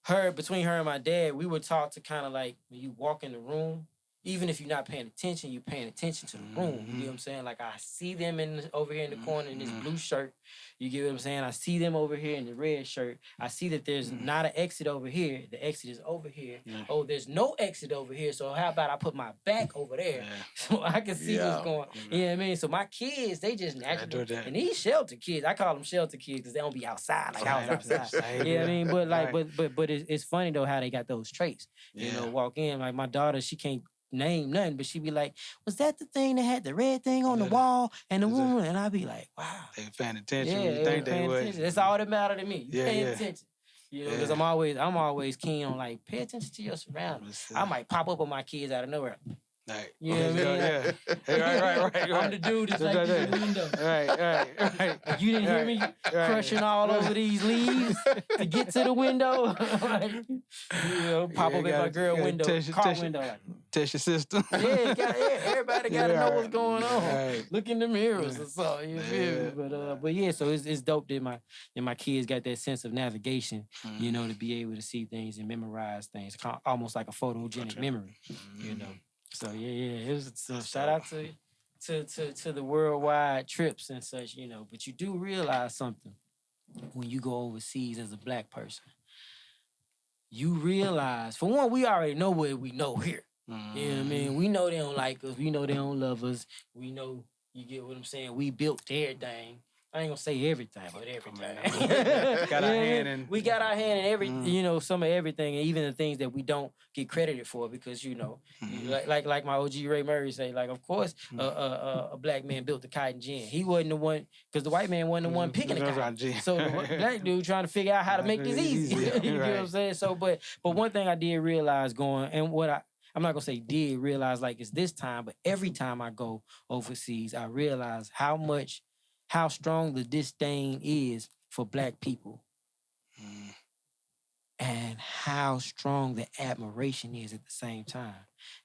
between her and my dad, we were taught to kind of like, when you walk in the room, even if you're not paying attention, you're paying attention to the room. You know what I'm saying? Like, I see them over here in the corner in this blue shirt. You get what I'm saying? I see them over here in the red shirt. I see that there's not an exit over here. The exit is over here. Oh, there's no exit over here. So how about I put my back over there so I can see what's going on? You know what I mean? So my kids, they just naturally, and these shelter kids, I call them shelter kids because they don't be outside like I was outside. You know what I mean? But like, but it's funny though how they got those traits. You know, walk in, like my daughter, she can't name nothing, but she be like, was that the thing that had the red thing on the wall and the woman? And I be like, wow. They paying attention. Yeah, you think they would. That's all that matter to me. You paying attention. You know, because I'm always keen on like, pay attention to your surroundings. I might pop up on my kids out of nowhere. Right. You know what I mean? Right. I'm the dude that's like through the window. Right. You didn't hear me crushing all over these leaves to get to the window? Like, you know, pop up at my girl window, car window. Like, test your system. Everybody got to know what's going on. Right. Look in the mirrors or something. You feel me? But yeah, so it's dope that my kids got that sense of navigation, you know, to be able to see things and memorize things, almost like a photogenic memory, you know. So it was so shout out to the worldwide trips and such, you know. But you do realize something when you go overseas as a black person. You realize, for one, we already know what we know here. You know what I mean? We know they don't like us. We know they don't love us. We know, you get what I'm saying? We built everything. I ain't gonna say everything, but everything. Got our hand in. We got our hand in every, you know, some of everything, and even the things that we don't get credited for, because you know, like my OG Ray Murray say, like, of course, a black man built the cotton gin. He wasn't the one, because the white man wasn't the one picking the cotton. So the black dude trying to figure out how to make this easy. You know what I'm saying? So, but one thing I did realize going, and what I'm not gonna say did realize, like, it's this time, but every time I go overseas, I realize how strong the disdain is for black people, and how strong the admiration is at the same time.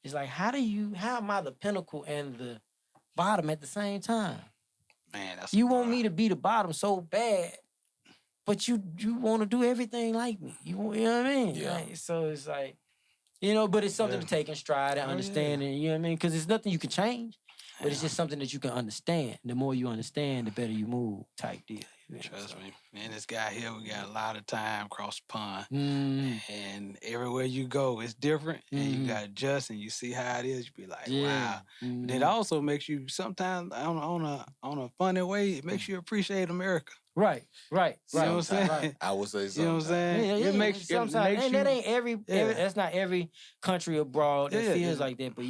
It's like, how am I the pinnacle and the bottom at the same time? Man, that's you want me to be the bottom so bad, but you want to do everything like me. You know what I mean? Yeah. Like, so it's like, You know, but it's something Yeah. to take in stride and understand, and you know what I mean? Because it's nothing you can change, but it's just something that you can understand. The more you understand, the better you move, type deal. Trust me. Man, this guy here, we got a lot of time across the pond. Mm, And everywhere you go, it's different. And you got to adjust and you see how it is. You be like, wow. But it also makes you sometimes on a funny way, it makes you appreciate America. Right. You know what I'm saying? Right. I would say You know what I'm something. saying? It makes sometimes, you. and that ain't every that's not every country abroad that feels yeah. like that. But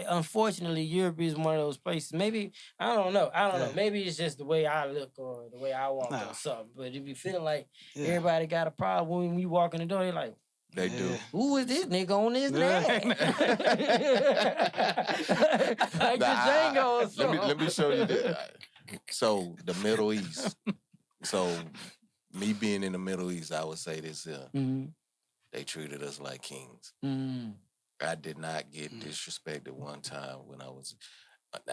unfortunately, Europe is one of those places. Maybe I don't know. Maybe it's just the way I look or the way I walk or something. But if you feeling like everybody got a problem when you walk in the door, they're like, They do. who is this nigga on this land? Like the Django or something. Let me show you this. So the Middle East. So me being in the Middle East, I would say this here. They treated us like kings. I did not get disrespected one time when I was.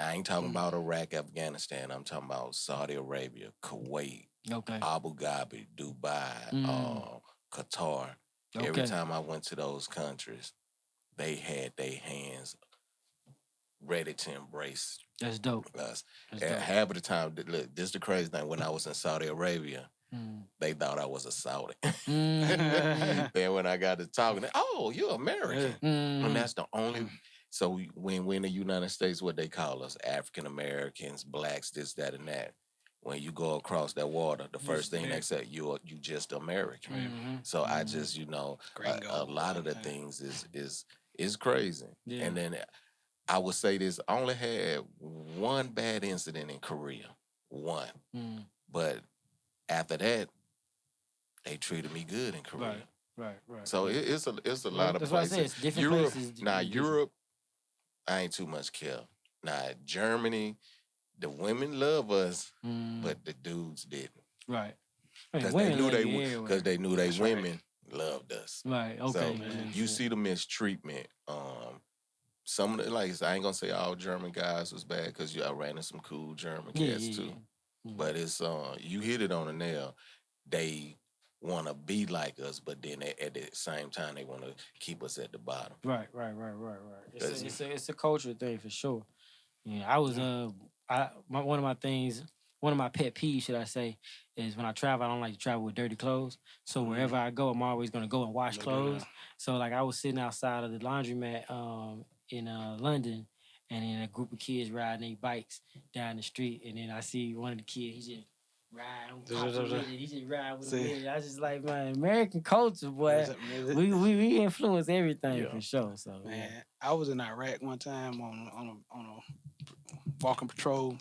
I ain't talking about Iraq, Afghanistan. I'm talking about Saudi Arabia, Kuwait, Abu Dhabi, Dubai, Qatar. Every time I went to those countries, they had their hands ready to embrace. That's dope. Us. Half of the time, look, this is the crazy thing. When I was in Saudi Arabia, they thought I was a Saudi. Then when I got to talking, oh, you're American. And that's the only. So when we're in the United States, what they call us, African Americans, blacks, this, that, and that. When you go across that water, the first thing they say, you just American. So I just, a lot of the things is crazy. Yeah. And then I would say this, I only had one bad incident in Korea. One. But after that, they treated me good in Korea. Right. So it's a lot of places. That's why I say it's different Europe, places. Now, Europe, I ain't too much care. Now, Germany, the women love us, but the dudes didn't. Right. Because they knew they women loved us. Right, okay. So you see the mistreatment. Some of the, like, I ain't gonna say all German guys was bad because I ran into some cool German cats too. But it's you hit it on the nail. They want to be like us, but then at the same time they want to keep us at the bottom. Right. It's a cultural thing for sure. Yeah, I was one of my pet peeves, should I say, is when I travel, I don't like to travel with dirty clothes. So wherever I go, I'm always gonna go and wash clothes. So like I was sitting outside of the laundromat in London, and then a group of kids riding their bikes down the street, and then I see one of the kids, he just ride with it. I just like, man, American culture, boy. We influence everything for sure. So man, I was in Iraq one time on a walking patrol,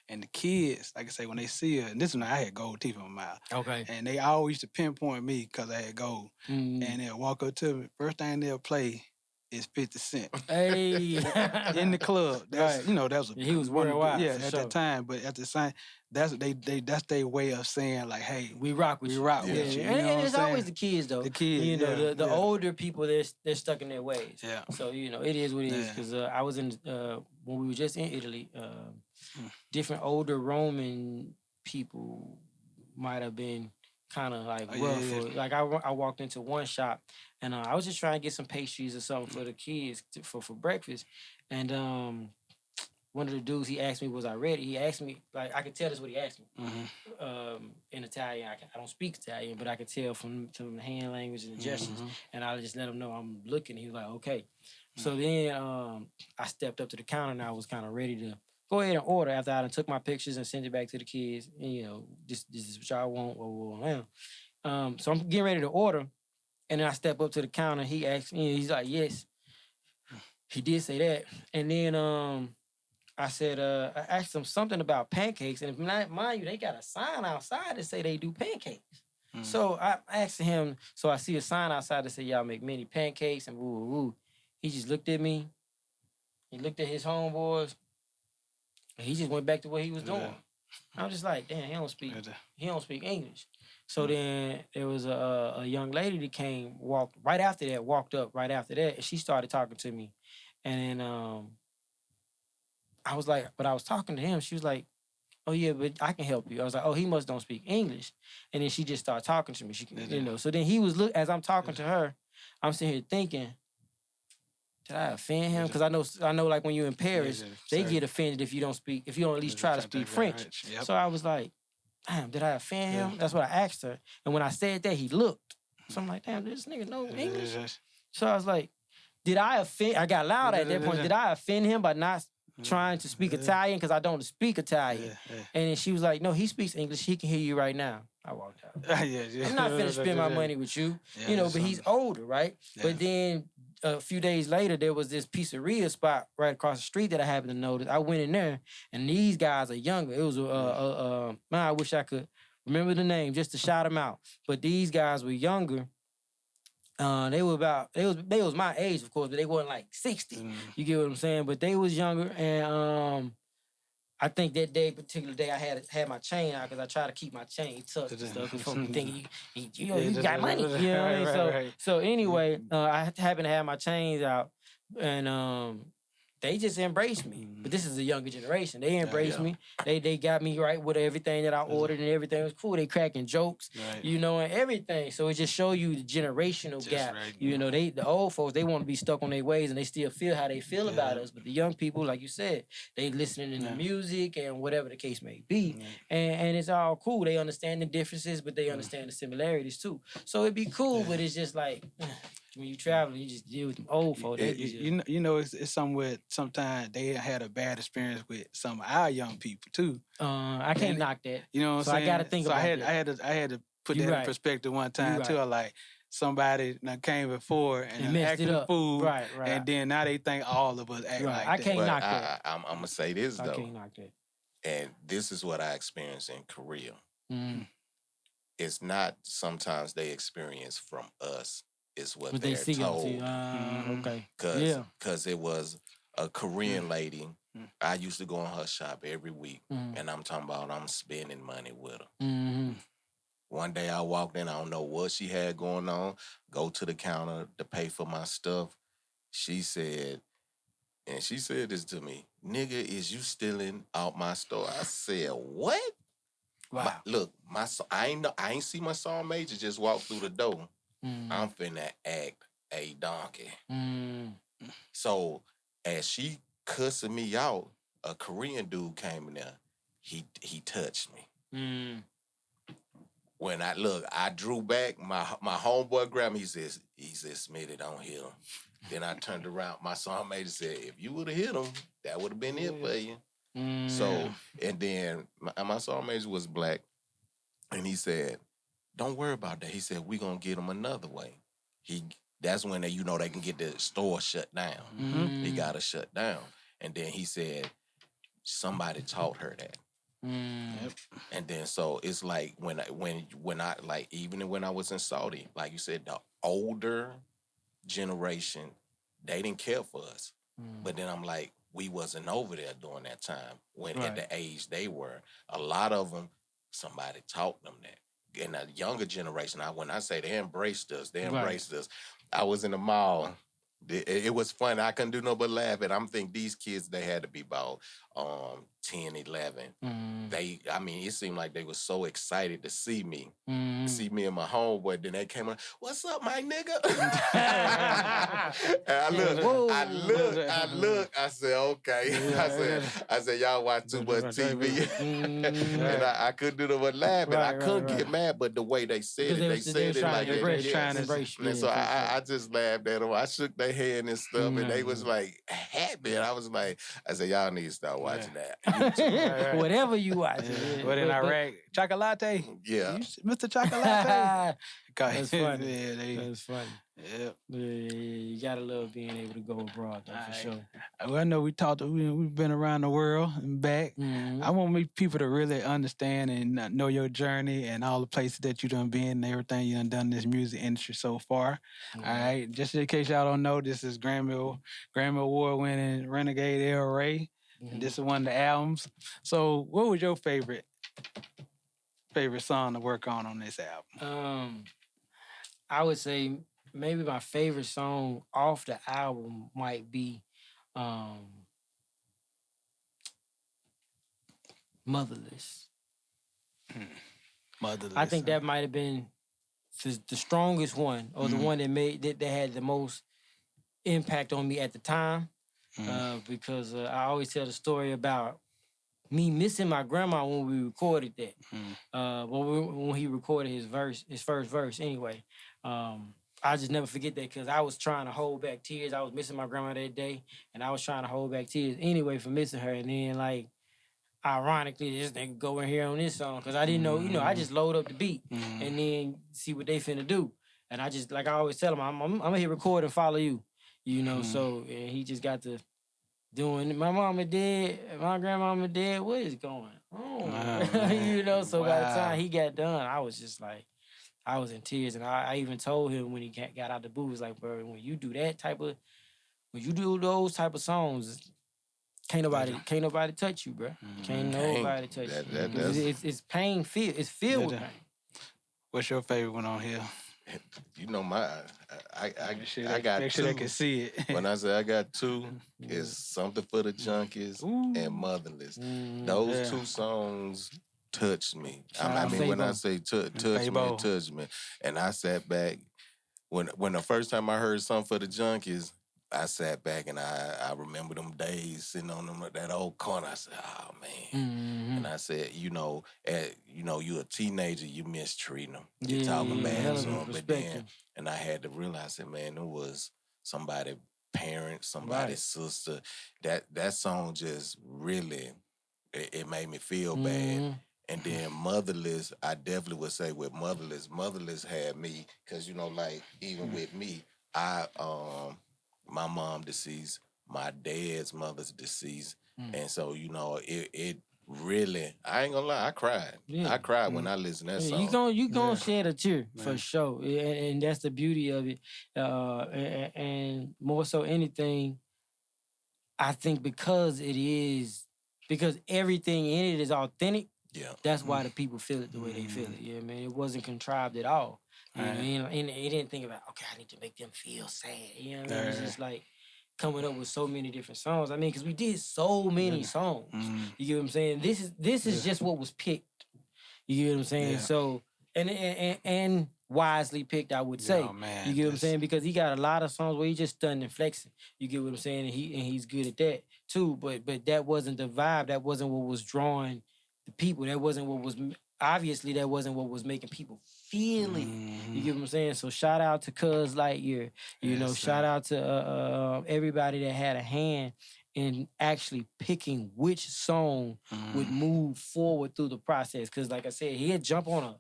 and the kids, like I say, when they see her, and this one I had gold teeth in my mouth. Okay. And they always used to pinpoint me because I had gold. And they'll walk up to me. First thing they'll play is 50 Cent. Hey. In the club. That's, that was he was worldwide. Yeah, at that time. But at the same, that's their way of saying, like, hey, we rock with you. With you. And it's always the kids, though. The kids. The older people, they're stuck in their ways. Yeah. So, it is what it is. Because I was in, when we were just in Italy, different older Roman people might have been kind of like rough. Like I walked into one shop and I was just trying to get some pastries or something for the kids for breakfast. And one of the dudes, he asked me, was I ready? He asked me, like, I could tell this what he asked me. In Italian, I don't speak Italian, but I could tell from the hand language and the gestures. And I just let him know I'm looking. He was like, okay. So then I stepped up to the counter and I was kind of ready to go ahead and order after I took my pictures and sent it back to the kids. And, this is what y'all want. So I'm getting ready to order. And then I step up to the counter. He asked me, he's like, yes. He did say that. And then I said, I asked him something about pancakes. And mind you, they got a sign outside that say they do pancakes. So I asked him, so I see a sign outside that say y'all make many pancakes and woo. He just looked at me. He looked at his homeboys. And he just went back to what he was doing. I was just like, damn, he don't speak English. So then there was a young lady that walked up right after that, and she started talking to me. And then I was like, but I was talking to him. She was like, oh yeah, but I can help you. I was like, oh, he must don't speak English. And then she just started talking to me. So then he was as I'm talking to her, I'm sitting here thinking, did I offend him? Because I know, like when you're in Paris, they get offended if you don't at least try to speak French. Yep. So I was like, damn, did I offend him? That's what I asked her. And when I said that, he looked. So I'm like, damn, this nigga know English? So I was like, did I offend? I got loud at that point. Did I offend him by not trying to speak Italian? Because I don't speak Italian. And then she was like, no, he speaks English. He can hear you right now. I walked out. I'm not finna spend my money with you. You know, but he's older, right? But then a few days later, there was this pizzeria spot right across the street that I happened to notice. I went in there, and these guys are younger. It was man, I wish I could remember the name just to shout them out. But these guys were younger. They was my age, of course, but they weren't like 60. You get what I'm saying? But they was younger, and I think that particular day, I had my chain out because I try to keep my chain tucked and stuff. And folks thinking you got money. You know what I mean? So anyway, I happened to have my chains out, and they just embraced me. But this is a younger generation. They embraced me. They got me right with everything that I ordered, and everything was cool. They cracking jokes, you know, and everything. So it just show you the generational gap. You know, the old folks, they want to be stuck on their ways, and they still feel how they feel about us. But the young people, like you said, they listening to the music and whatever the case may be. And it's all cool. They understand the differences, but they understand the similarities too. So it'd be cool, but it's just like... When you travel, you just deal with them old folks. You know, it's somewhere. Sometimes they had a bad experience with some of our young people too. I can't knock that. You know what I'm saying? I got to think about that. I had to put that in perspective one time too. Like somebody that came before and acted a fool, right. And then now they think all of us act like that. I can't knock that. I'm gonna say this though. I can't knock that. And this is what I experienced in Korea. It's not sometimes they experience from us. It's what they're told. Okay. Because it was a Korean lady. I used to go in her shop every week, and I'm talking about I'm spending money with her. One day I walked in, I don't know what she had going on, go to the counter to pay for my stuff. She said this to me, nigga, is you stealing out my store? I said, what? Wow. I ain't see my song major just walk through the door. I'm finna act a donkey. So as she cussing me out, a Korean dude came in there. He touched me. When I drew back. My homeboy grabbed me. He says, Smitty, don't hit him. Then I turned around. My song major said, if you would have hit him, that would have been it for you. So, and then my song major was black, and he said, don't worry about that. He said, we gonna get him another way. That's when they can get the store shut down. He got to shut down. And then he said, somebody taught her that. And then so it's like when I like even when I was in Saudi, like you said, the older generation, they didn't care for us. But then I'm like, we wasn't over there during that time when at the age they were. A lot of them, somebody taught them that. In the younger generation, when I say they embraced us, I was in the mall. It was fun. I couldn't do no but laugh. And I'm thinking these kids, they had to be about 10, 11. It seemed like they were so excited to see me and my homeboy. Then they came up, what's up, my nigga? And I look. I said, okay. I said, y'all watch too much TV. And I couldn't do no but laugh. And I couldn't get mad, but the way they said it, they said it like that. And so I just laughed at them. I shook their hand and stuff, and they was like happy. And I was like, I said, y'all need to start watching that. Whatever you watch. What in Iraq? Chocolate? Yeah. Mr. Chocolate. That's funny. That's funny. Yeah, you gotta love being able to go abroad, though, for sure. Well, I know we've been around the world and back. I want people to really understand and know your journey and all the places that you done been and everything you done in this music industry so far. All right, just in case y'all don't know, this is Grammy Award-winning Renegade El Rey. And this is one of the albums. So, what was your favorite song to work on this album? I would say maybe my favorite song off the album might be Motherless. Motherless. I think that might have been the strongest one, or the one that had the most impact on me at the time because I always tell the story about me missing my grandma when we recorded that. When he recorded his first verse anyway. I just never forget that because I was trying to hold back tears. I was missing my grandma that day, and I was trying to hold back tears anyway for missing her. And then, like, ironically, this nigga go in here on this song because I didn't know, I just load up the beat and then see what they finna do. And I just, like I always tell him, I'm gonna hit record and follow you, So and he just got to doing. My mama dead, my grandmama dead. What is going on? So by the time he got done, I was just like, I was in tears, and I even told him when he got out the booth, was like, bro, when you do those type of songs, can't nobody touch you, bro. Can't nobody touch you. It's pain filled. It's filled with pain. What's your favorite one on here? You know I got make sure two. they can see it. When I say I got two, it's Something for the Junkies and Motherless. Those two songs touched me. I mean, when I say touch me, it touched me. And I sat back when the first time I heard Something for the Junkies, I sat back and I remember them days sitting on that old corner. I said, "Oh man!" And I said, you a teenager, you mistreating them, you talking bad to them, but then, and I had to realize that, man, it was somebody's parent, somebody's sister. That song just really, it made me feel bad. And then Motherless, I definitely would say with Motherless had me, because like even with me, my mom deceased, my dad's mother's deceased. And so, it really, I ain't gonna lie, I cried. I cried when I listened to that song. You gonna shed a tear for sure. And that's the beauty of it. And more so anything, I think because everything in it is authentic, that's why the people feel it the way they feel it. Yeah, man. It wasn't contrived at all. And he didn't think about, okay, I need to make them feel sad. You know what I mean? It's just like coming up with so many different songs. I mean, because we did so many songs. You get what I'm saying? This is just what was picked. You get what I'm saying? Yeah. So, and wisely picked, I would say. You get what I'm saying? Because he got a lot of songs where he just stunned and flexing. You get what I'm saying? And he's good at that too. But that wasn't the vibe. That wasn't what was drawing the people. That wasn't what was making people feel it. You get what I'm saying? So shout out to Cuz Lightyear. Shout out to everybody that had a hand in actually picking which song would move forward through the process. Cause like I said, he'd jump on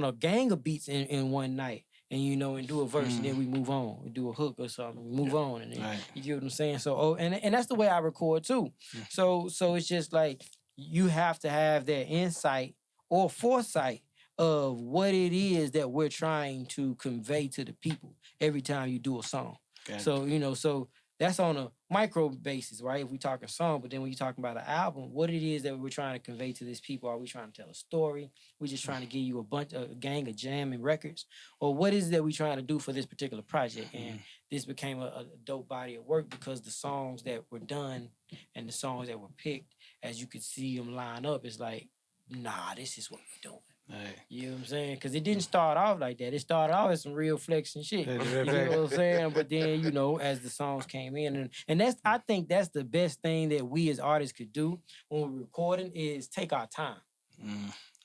a gang of beats in one night. And and do a verse, and then we move on. We do a hook or something, we move on, and then you get what I'm saying. So and that's the way I record too. So it's just like you have to have that insight or foresight of what it is that we're trying to convey to the people every time you do a song. Okay. So so that's on a micro basis, right? If we talking song, but then when you're talking about an album, what it is that we're trying to convey to these people? Are we trying to tell a story? We just trying to give you a gang of jamming records? Or what is it that we trying to do for this particular project? And this became a dope body of work because the songs that were done and the songs that were picked, as you could see them line up, it's like, nah, this is what we're doing. Right. You know what I'm saying? Because it didn't start off like that. It started off as some real flex and shit. You know what I'm saying? But then, as the songs came in, and I think that's the best thing that we as artists could do when we're recording is take our time.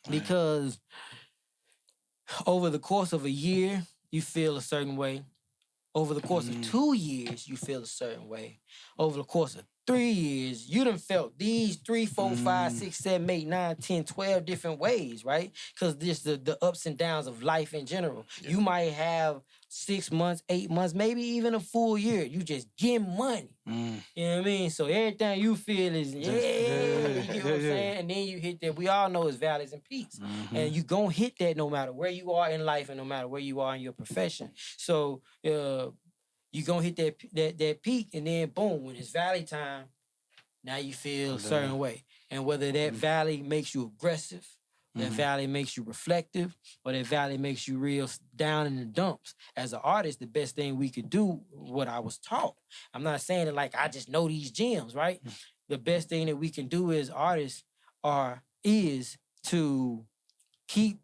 Because over the course of a year, you feel a certain way. Over the course of 2 years, you feel a certain way. Over the course of 3 years, you done felt these 3, 4, 5, 6, 7, 8, 9, 10, 12 different ways, right? Because this the ups and downs of life in general. Yeah. You might have 6 months, 8 months, maybe even a full year. You just get money. You know what I mean? So everything you feel is, you get what I'm saying? And then you hit that, we all know it's valleys and peaks. And you gonna hit that no matter where you are in life and no matter where you are in your profession. So, you gonna hit that peak, and then boom, when it's valley time, now you feel a certain way. And whether that valley makes you aggressive, that valley makes you reflective, or that valley makes you real down in the dumps. As an artist, the best thing we could do, what I was taught. I'm not saying it like I just know these gems, right? The best thing that we can do as artists is to keep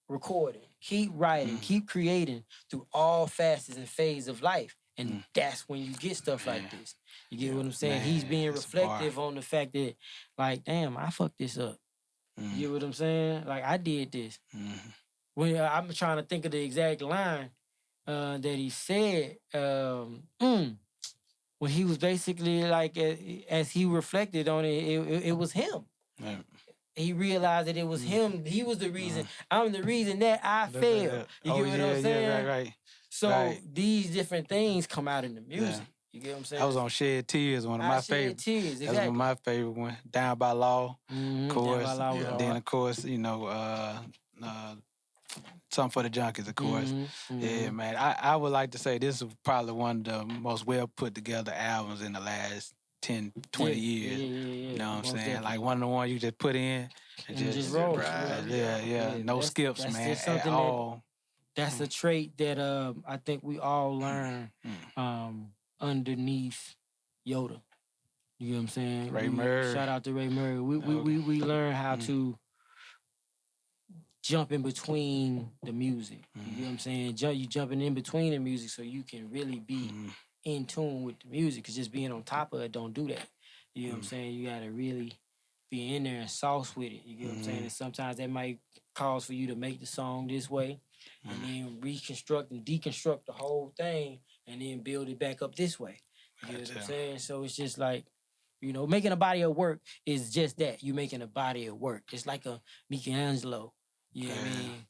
recording, keep writing, keep creating through all facets and phases of life. And that's when you get stuff like this. You get what I'm saying? He's being reflective on the fact that, like, damn, I fucked this up. You get what I'm saying? Like, I did this. When I'm trying to think of the exact line that he said, when he was basically like, as he reflected on it, it was him. He realized that it was him. He was the reason. I'm the reason that I failed. You get what I'm saying? Right. So these different things come out in the music. You get what I'm saying? I was on Shed Tears, one of my favorites. Tears, exactly. That's one of my favorite one. Down by Law, of course. Down by Law was hard. Then, of course, you know, Something for the Junkies, of course. Yeah, man. I would like to say this is probably one of the most well put together albums in the last 10, 20 years. You know what I'm saying? Definitely. Like one of the ones you just put in and just roll. No skips, that's man, at all. That's a trait that I think we all learn underneath Yoda. You know what I'm saying? Ray Murray. Shout out to Ray Murray. We learn how to jump in between the music. You know what I'm saying? You jumping in between the music so you can really be in tune with the music, because just being on top of it don't do that. You know what I'm saying? You gotta really be in there and sauce with it. You get what I'm saying? And sometimes that might cause for you to make the song this way and then reconstruct and deconstruct the whole thing and then build it back up this way. You know what I'm saying? So it's just like, you know, making a body of work is just that. You making a body of work. It's like a Michelangelo. You know what I mean?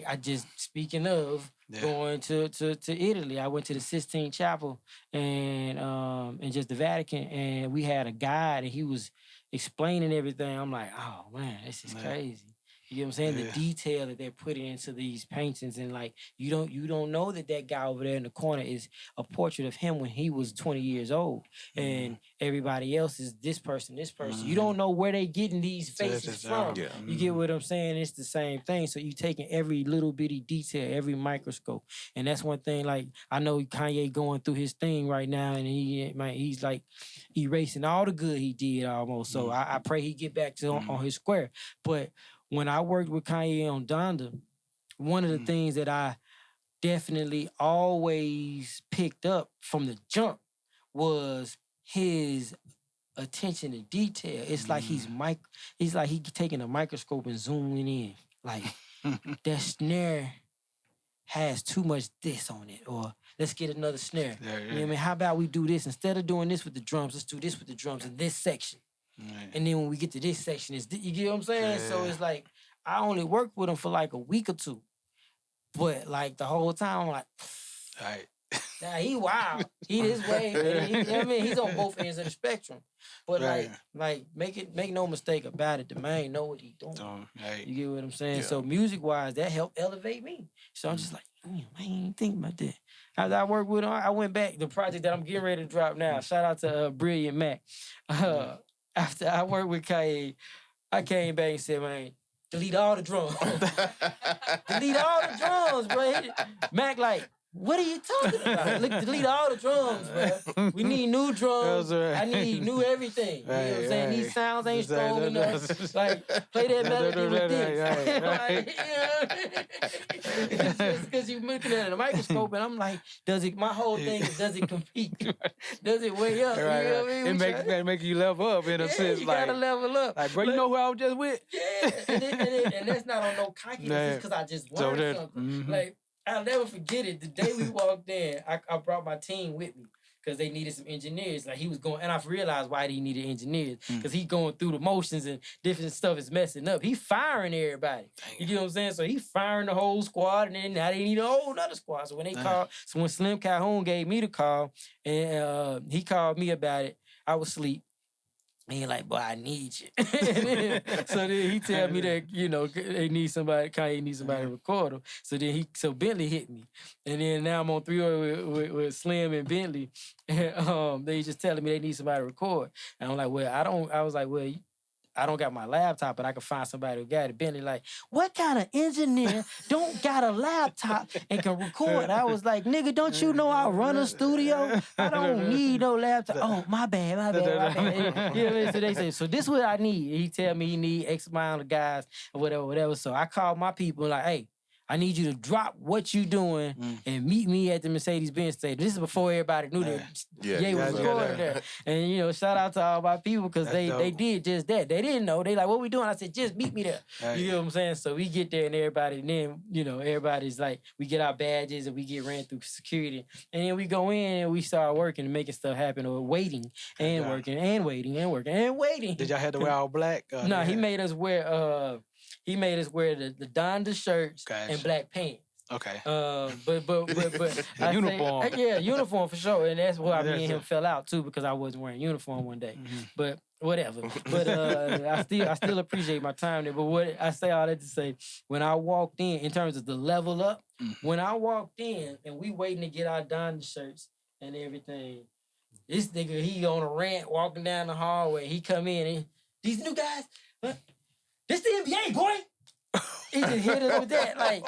I just, speaking of going to Italy, I went to the Sistine Chapel and just the Vatican, and we had a guide and he was explaining everything. I'm like, oh man, this is crazy. You know what I'm saying? The detail that they're putting into these paintings, and like you don't know that guy over there in the corner is a portrait of him when he was 20 years old, and everybody else is this person. You don't know where they getting these faces from. You get what I'm saying? It's the same thing. So you taking every little bitty detail, every microscope, and that's one thing. Like I know Kanye going through his thing right now, and he's like erasing all the good he did almost. So I pray he get back to on his square, but. When I worked with Kanye on Donda, one of the things that I definitely always picked up from the jump was his attention to detail. It's like he's like he taking a microscope and zooming in. Like that snare has too much this on it, or let's get another snare. You know what I mean? How about we do this instead of doing this with the drums? Let's do this with the drums in this section. And then when we get to this section, you get what I'm saying? So it's like, I only worked with him for like a week or two. But like the whole time, I'm like, nah, he wild. He this way. You know what I mean? He's on both ends of the spectrum. But like make no mistake about it, the man know what he doing. You get what I'm saying? So music-wise, that helped elevate me. So I'm just like, man, I ain't think about that. As I worked with him, I went back, the project that I'm getting ready to drop now, shout out to Brilliant Mac. After I worked with Kanye, I came back and said, man, delete all the drums. Delete all the drums, bro. Mac like, what are you talking about? Look, delete all the drums, bro. We need new drums. I need new everything. You know what I'm saying? These sounds ain't strong enough. Like, play that melody with this. It's because you're looking at a microscope, and I'm like, my whole thing is, does it compete? Does it weigh up? You know what I mean? It make you level up in a sense. You gotta level up. Like, bro, you know who I was just with? Yeah, and that's not on no cockiness, because I just learned something. Like, I'll never forget it. The day we walked in, I brought my team with me because they needed some engineers. Like he was going, and I realized why he needed engineers, because he going through the motions and different stuff is messing up. He firing everybody. You get what I'm saying? So he firing the whole squad, and then now they need a whole another squad. So when they called, when Slim Calhoun gave me the call, and he called me about it, I was asleep. And he like, boy, I need you. So then he tell me that, you know, they need somebody, Kanye needs somebody to record him. So Bentley hit me. And then now I'm on 3-way with Slim and Bentley. And they just telling me they need somebody to record. And I'm like, I don't got my laptop, but I can find somebody who got it. Bentley like, what kind of engineer don't got a laptop and can record? I was like, nigga, don't you know I run a studio? I don't need no laptop. Oh, my bad. You know what I mean? So they say, so this is what I need. He tell me he need X amount of guys or whatever. So I called my people like, hey, I need you to drop what you doing and meet me at the Mercedes-Benz station. This is before everybody knew that Ye was recording there. And, you know, shout out to all my people because they did just that. They didn't know. They like, what we doing? I said, just meet me there. You know what I'm saying? So we get there and then, you know, everybody's like, we get our badges and we get ran through security. And then we go in and we start working and making stuff happen or waiting and working and waiting and working and waiting. Did y'all have to wear all black? No, he made us wear the Donda shirts and black pants. Okay. But uniform. Uniform for sure. And that's why me and him fell out too, because I wasn't wearing uniform one day. But whatever. But I still appreciate my time there. But what I say all that to say, when I walked in terms of the level up, when I walked in and we waiting to get our Donda shirts and everything, this nigga, he on a rant walking down the hallway. He come in and these new guys, what? This the NBA, boy. He just hit us with that, like.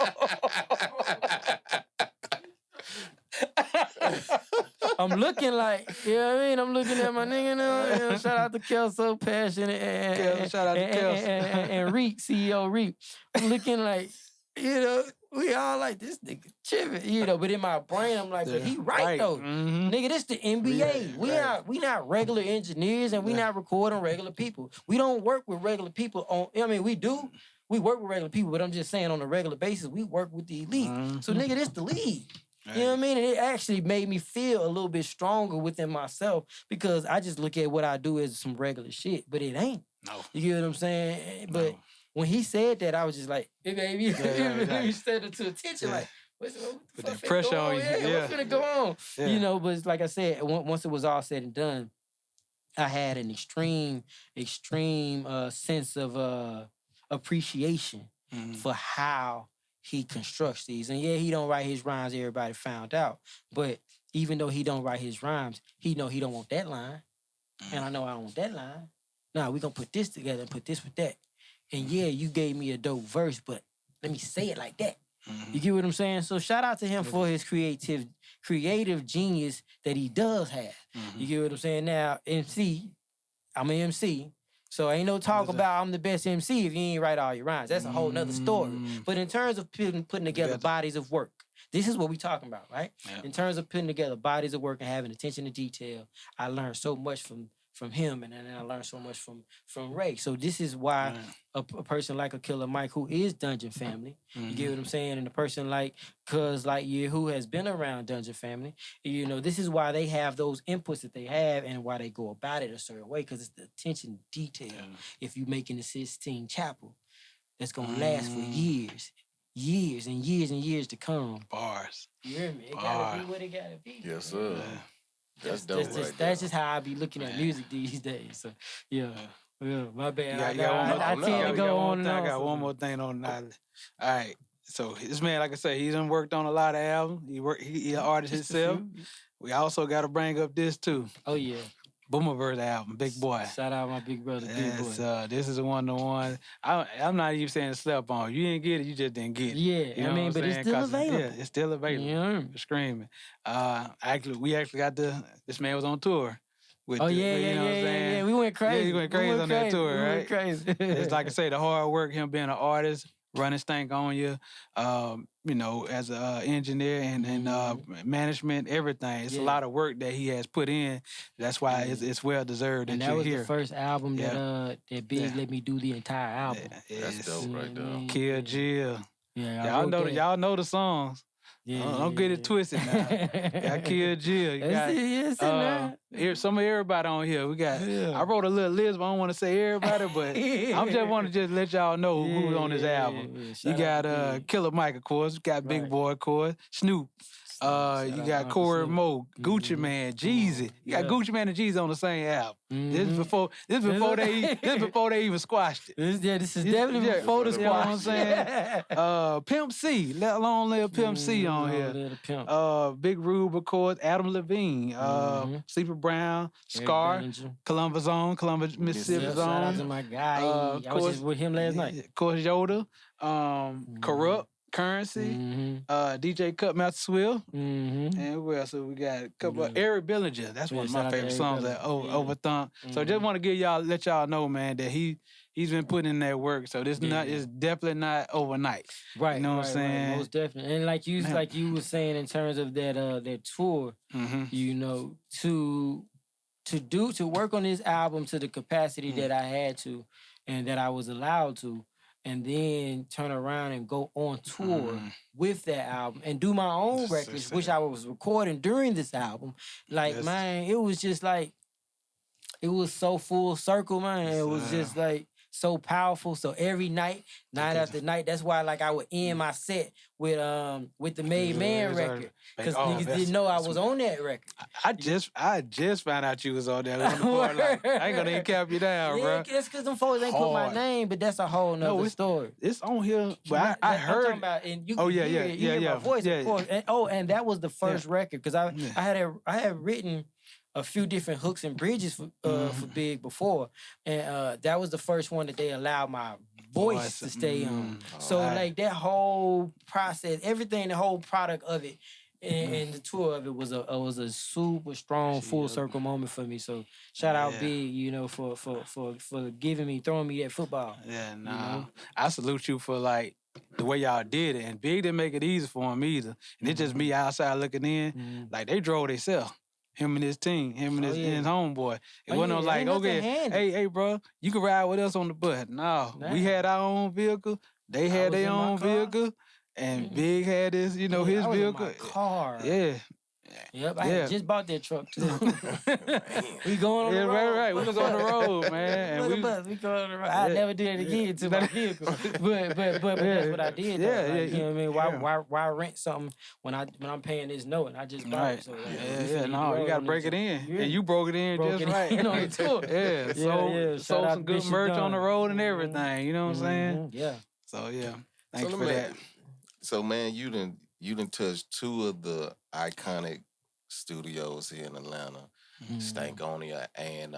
I'm looking like, you know what I mean? I'm looking at my nigga now. You know, shout out to Kelso, passionate, and shout out to Kelso. and Reek, CEO Reek. I'm looking like, you know, we all like this nigga tripping, you know. But in my brain, I'm like, but he right though, nigga. This the NBA. We not regular engineers, and we not recording regular people. We don't work with regular people on. I mean, we do. We work with regular people, but I'm just saying on a regular basis, we work with the elite. So nigga, this the league. You know what I mean? And it actually made me feel a little bit stronger within myself because I just look at what I do as some regular shit, but it ain't. No. You get what I'm saying? But when he said that, I was just like, hey, baby, you said it to attention, like, what the fuck pressure on you. What's gonna go on? You know, but like I said, once it was all said and done, I had an extreme sense of appreciation for how he constructs these. And he don't write his rhymes, everybody found out. But even though he don't write his rhymes, he know he don't want that line. And I know I don't want that line. Nah, we gonna put this together and put this with that. And you gave me a dope verse, but let me say it like that. You get what I'm saying? So shout out to him for his creative genius that he does have. You get what I'm saying? Now, MC, I'm an MC. So ain't no talk about I'm the best MC if you ain't write all your rhymes. That's a whole nother story. But in terms of putting together bodies of work, this is what we talking about, right? Yeah. In terms of putting together bodies of work and having attention to detail, I learned so much from him, and then I learned so much from Ray. So this is why a person like a Killer Mike, who is Dungeon Family, you get what I'm saying, and a person like Cuz Lightyear, who has been around Dungeon Family, you know, this is why they have those inputs that they have and why they go about it a certain way, because it's the attention to detail. If you're making the Sistine Chapel, that's gonna last for years and years and years to come. Bars. You hear me? It gotta be what it gotta be. Yes, sir. That's dope. That's just how I be looking at music these days. So my bad. I tend to go on and on. I got one more thing on that. All right. So this man, like I said, he's done worked on a lot of albums. He an artist himself. We also got to bring up this too. Oh yeah. Boomerverse album, Big Boy. Shout out my big brother, Big Boy. This is one of the ones. I'm not even saying slept on. You didn't get it, you just didn't get it. Yeah, you know but it's still available. Yeah, it's still available. Yeah. Screaming. We actually got this man was on tour. You know what I'm saying? We went crazy. Yeah, he went crazy on that tour, right? Went crazy. It's like I say, the hard work, him being an artist, running stank on you, you know, as an engineer and management, everything. It's a lot of work that he has put in. That's why it's well deserved. And that was the first album that Big let me do the entire album. That's dope right there. Kill Jill. Yeah, y'all know the songs. Yeah, don't get it twisted now. Got Kill Jill. You got some of everybody on here. We got. I wrote a little list, but I don't want to say everybody. But I just want to just let y'all know who's on this album. You got Killer Mike, of course. You got Big Boy, of course. Snoop. You got Corey Moe, Gucci Man, Jeezy. You got Gucci Man and Jeezy on the same album. This is before they even squashed it. This is definitely before the squash. You know what I'm saying? Pimp C, let alone Lil Pimp C on here. Big Rube, of course, Adam Levine, Sleeper Brown, Scar, Columbus Zone, Columbus, Mississippi Zone. Shout out to my guy. I was just with him last night. Of course, Yoda, Corrupt. Currency, DJ Cutmaster Swill, Mm-hmm. and who else? So we got a couple of Eric Billinger. That's one of shout my out to favorite Eric songs. Bellinger. That Overthunk. So just want to let y'all know, man, that he's been putting in that work. So this it's definitely not overnight. Right, You know what I'm saying? Right, most definitely. And like you were saying in terms of that tour, you know, to work on this album to the capacity that I had to and that I was allowed to, and then turn around and go on tour with that album and do my own records, which I was recording during this album. Like, man, it was just like, it was so full circle, man. It was just like so powerful. So every night after night, that's why like I would end my set with the Made Man record. Because niggas didn't know I was on that record. I just found out you was on there. On the board, like, I ain't gonna even cap you down, bro. Yeah, that's because them folks ain't put my name, but that's a whole nother story. It's on here, but I heard. I'm talking about, and you can hear my voice, of course. And that was the first record, because I had written a few different hooks and bridges for Big before, and that was the first one that they allowed my voice to stay on. So like that whole process, everything, the whole product of it, and the tour of it was a super strong full circle moment for me. So shout out Big, you know, for throwing me that football. Yeah, nah. You know? I salute you for like the way y'all did it, and Big didn't make it easy for him either. And it's just me outside looking in, like they drove themselves. Him and his team, him and his homeboy. It wasn't like, okay, hey, bro, you can ride with us on the bus. No, we had our own vehicle. They had their own vehicle, and Big had his, you know, his vehicle. In my car. Yeah. Yep, I had just bought that truck too. We going on the road. Right. We was on the road, man. And we going on the road. I never did it again to my vehicle, but that's what I did. Like, you know what I mean? Why rent something when I'm paying this note and I just bought it? So like, you gotta break it in, and you broke it in just right. You know on the tour. Sold some good merch on the road and everything. You know what I'm saying? Yeah. So thanks for that. So man, you done touched two of the iconic studios here in Atlanta, Stankonia and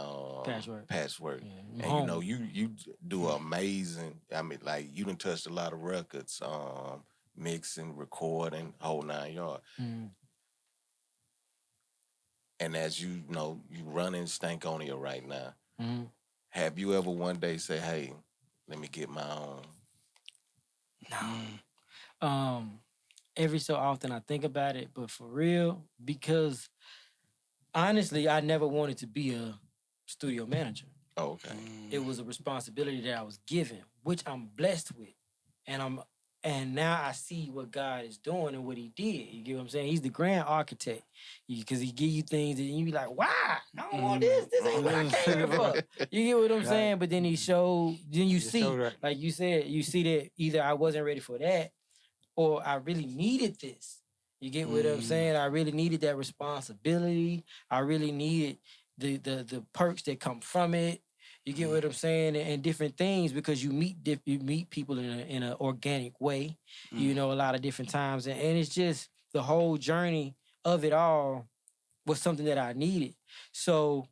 Patchwork. Yeah. And you know, you do amazing. I mean, like you done touched a lot of records, mixing, recording, whole 9 yards. And as you know, you running Stankonia right now. Have you ever one day say, "Hey, let me get my own"? No. Every so often I think about it, but for real, because honestly, I never wanted to be a studio manager. Oh, okay. It was a responsibility that I was given, which I'm blessed with. And now I see what God is doing and what he did. You get what I'm saying? He's the grand architect. Because he give you things and you be like, wow, I don't want this. This ain't what I came here for. You get what I'm saying? But then you see, like you said, you see that either I wasn't ready for that, or I really needed this. You get what I'm saying? I really needed that responsibility. I really needed the perks that come from it. You get what I'm saying? And different things, because you meet people in an organic way, you know, a lot of different times. And it's just the whole journey of it all was something that I needed. So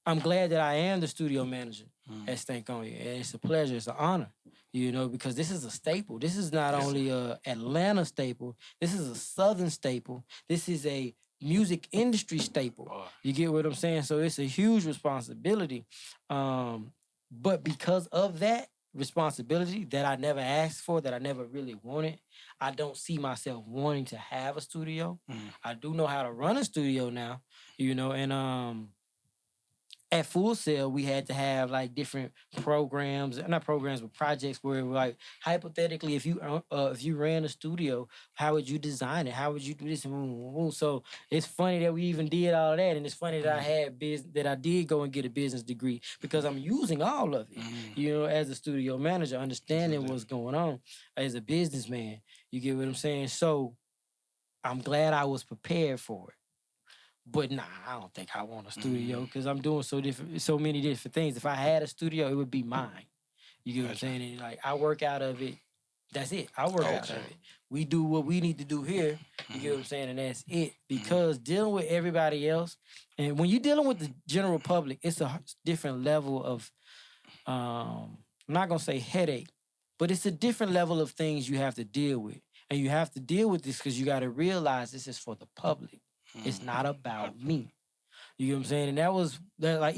I'm glad that I am the studio manager at Stankonia. And it's a pleasure, it's an honor. You know, because this is a staple. This is not only a Atlanta staple. This is a Southern staple. This is a music industry staple. You get what I'm saying? So it's a huge responsibility. But because of that responsibility that I never asked for, that I never really wanted, I don't see myself wanting to have a studio. I do know how to run a studio now, you know, and at Full Sail, we had to have like different programs, not programs, but projects where like hypothetically, if you ran a studio, how would you design it? How would you do this? So it's funny that we even did all of that, and it's funny that I did go and get a business degree, because I'm using all of it. You know, as a studio manager, understanding what's going on as a businessman. You get what I'm saying? So I'm glad I was prepared for it. But nah, I don't think I want a studio, because I'm doing so many different things. If I had a studio, it would be mine. You get what I'm saying? And like I work out of it. That's it. I work out of it. We do what we need to do here. You get what I'm saying? And that's it. Because dealing with everybody else, and when you're dealing with the general public, it's a different level of, I'm not gonna say headache, but it's a different level of things you have to deal with. And you have to deal with this because you got to realize this is for the public. It's not about me. You know what I'm saying? And that was like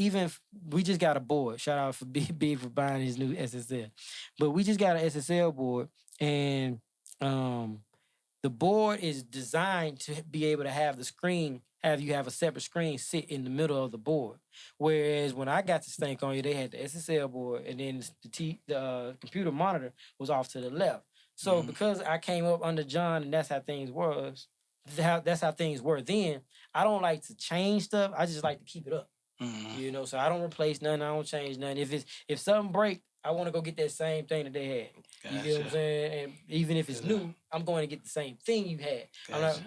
we just got a board. Shout out for B for buying his new SSL. But we just got an SSL board, and the board is designed to be able to have the screen, you have a separate screen sit in the middle of the board. Whereas when I got to Stank On You, they had the SSL board, and then the computer monitor was off to the left. So because I came up under John, and that's how things were then, I don't like to change stuff. I just like to keep it up. You know, so I don't replace nothing. I don't change nothing. If something break, I want to go get that same thing that they had. Gotcha. You get what I'm saying? And even if it's new, I'm going to get the same thing you had. Gotcha. I'm like,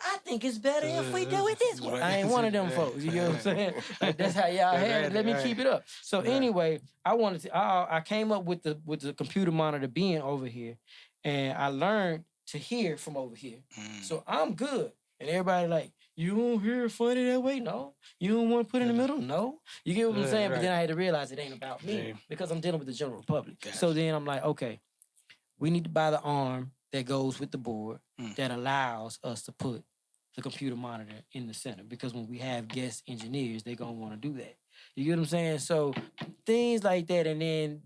I think it's better if we do it this way. I ain't one of them folks. You know what I'm saying? Like, that's how y'all had it. Let me keep it up. So anyway, I came up with the computer monitor being over here, and I learned to hear from over here. So I'm good. And everybody like, you don't hear funny that way? No. You don't want to put in the middle? No. You get what I'm saying? Right. But then I had to realize it ain't about me because I'm dealing with the general public. Gotcha. So then I'm like, okay, we need to buy the arm that goes with the board that allows us to put the computer monitor in the center, because when we have guest engineers, they're going to want to do that. You get what I'm saying? So things like that, and then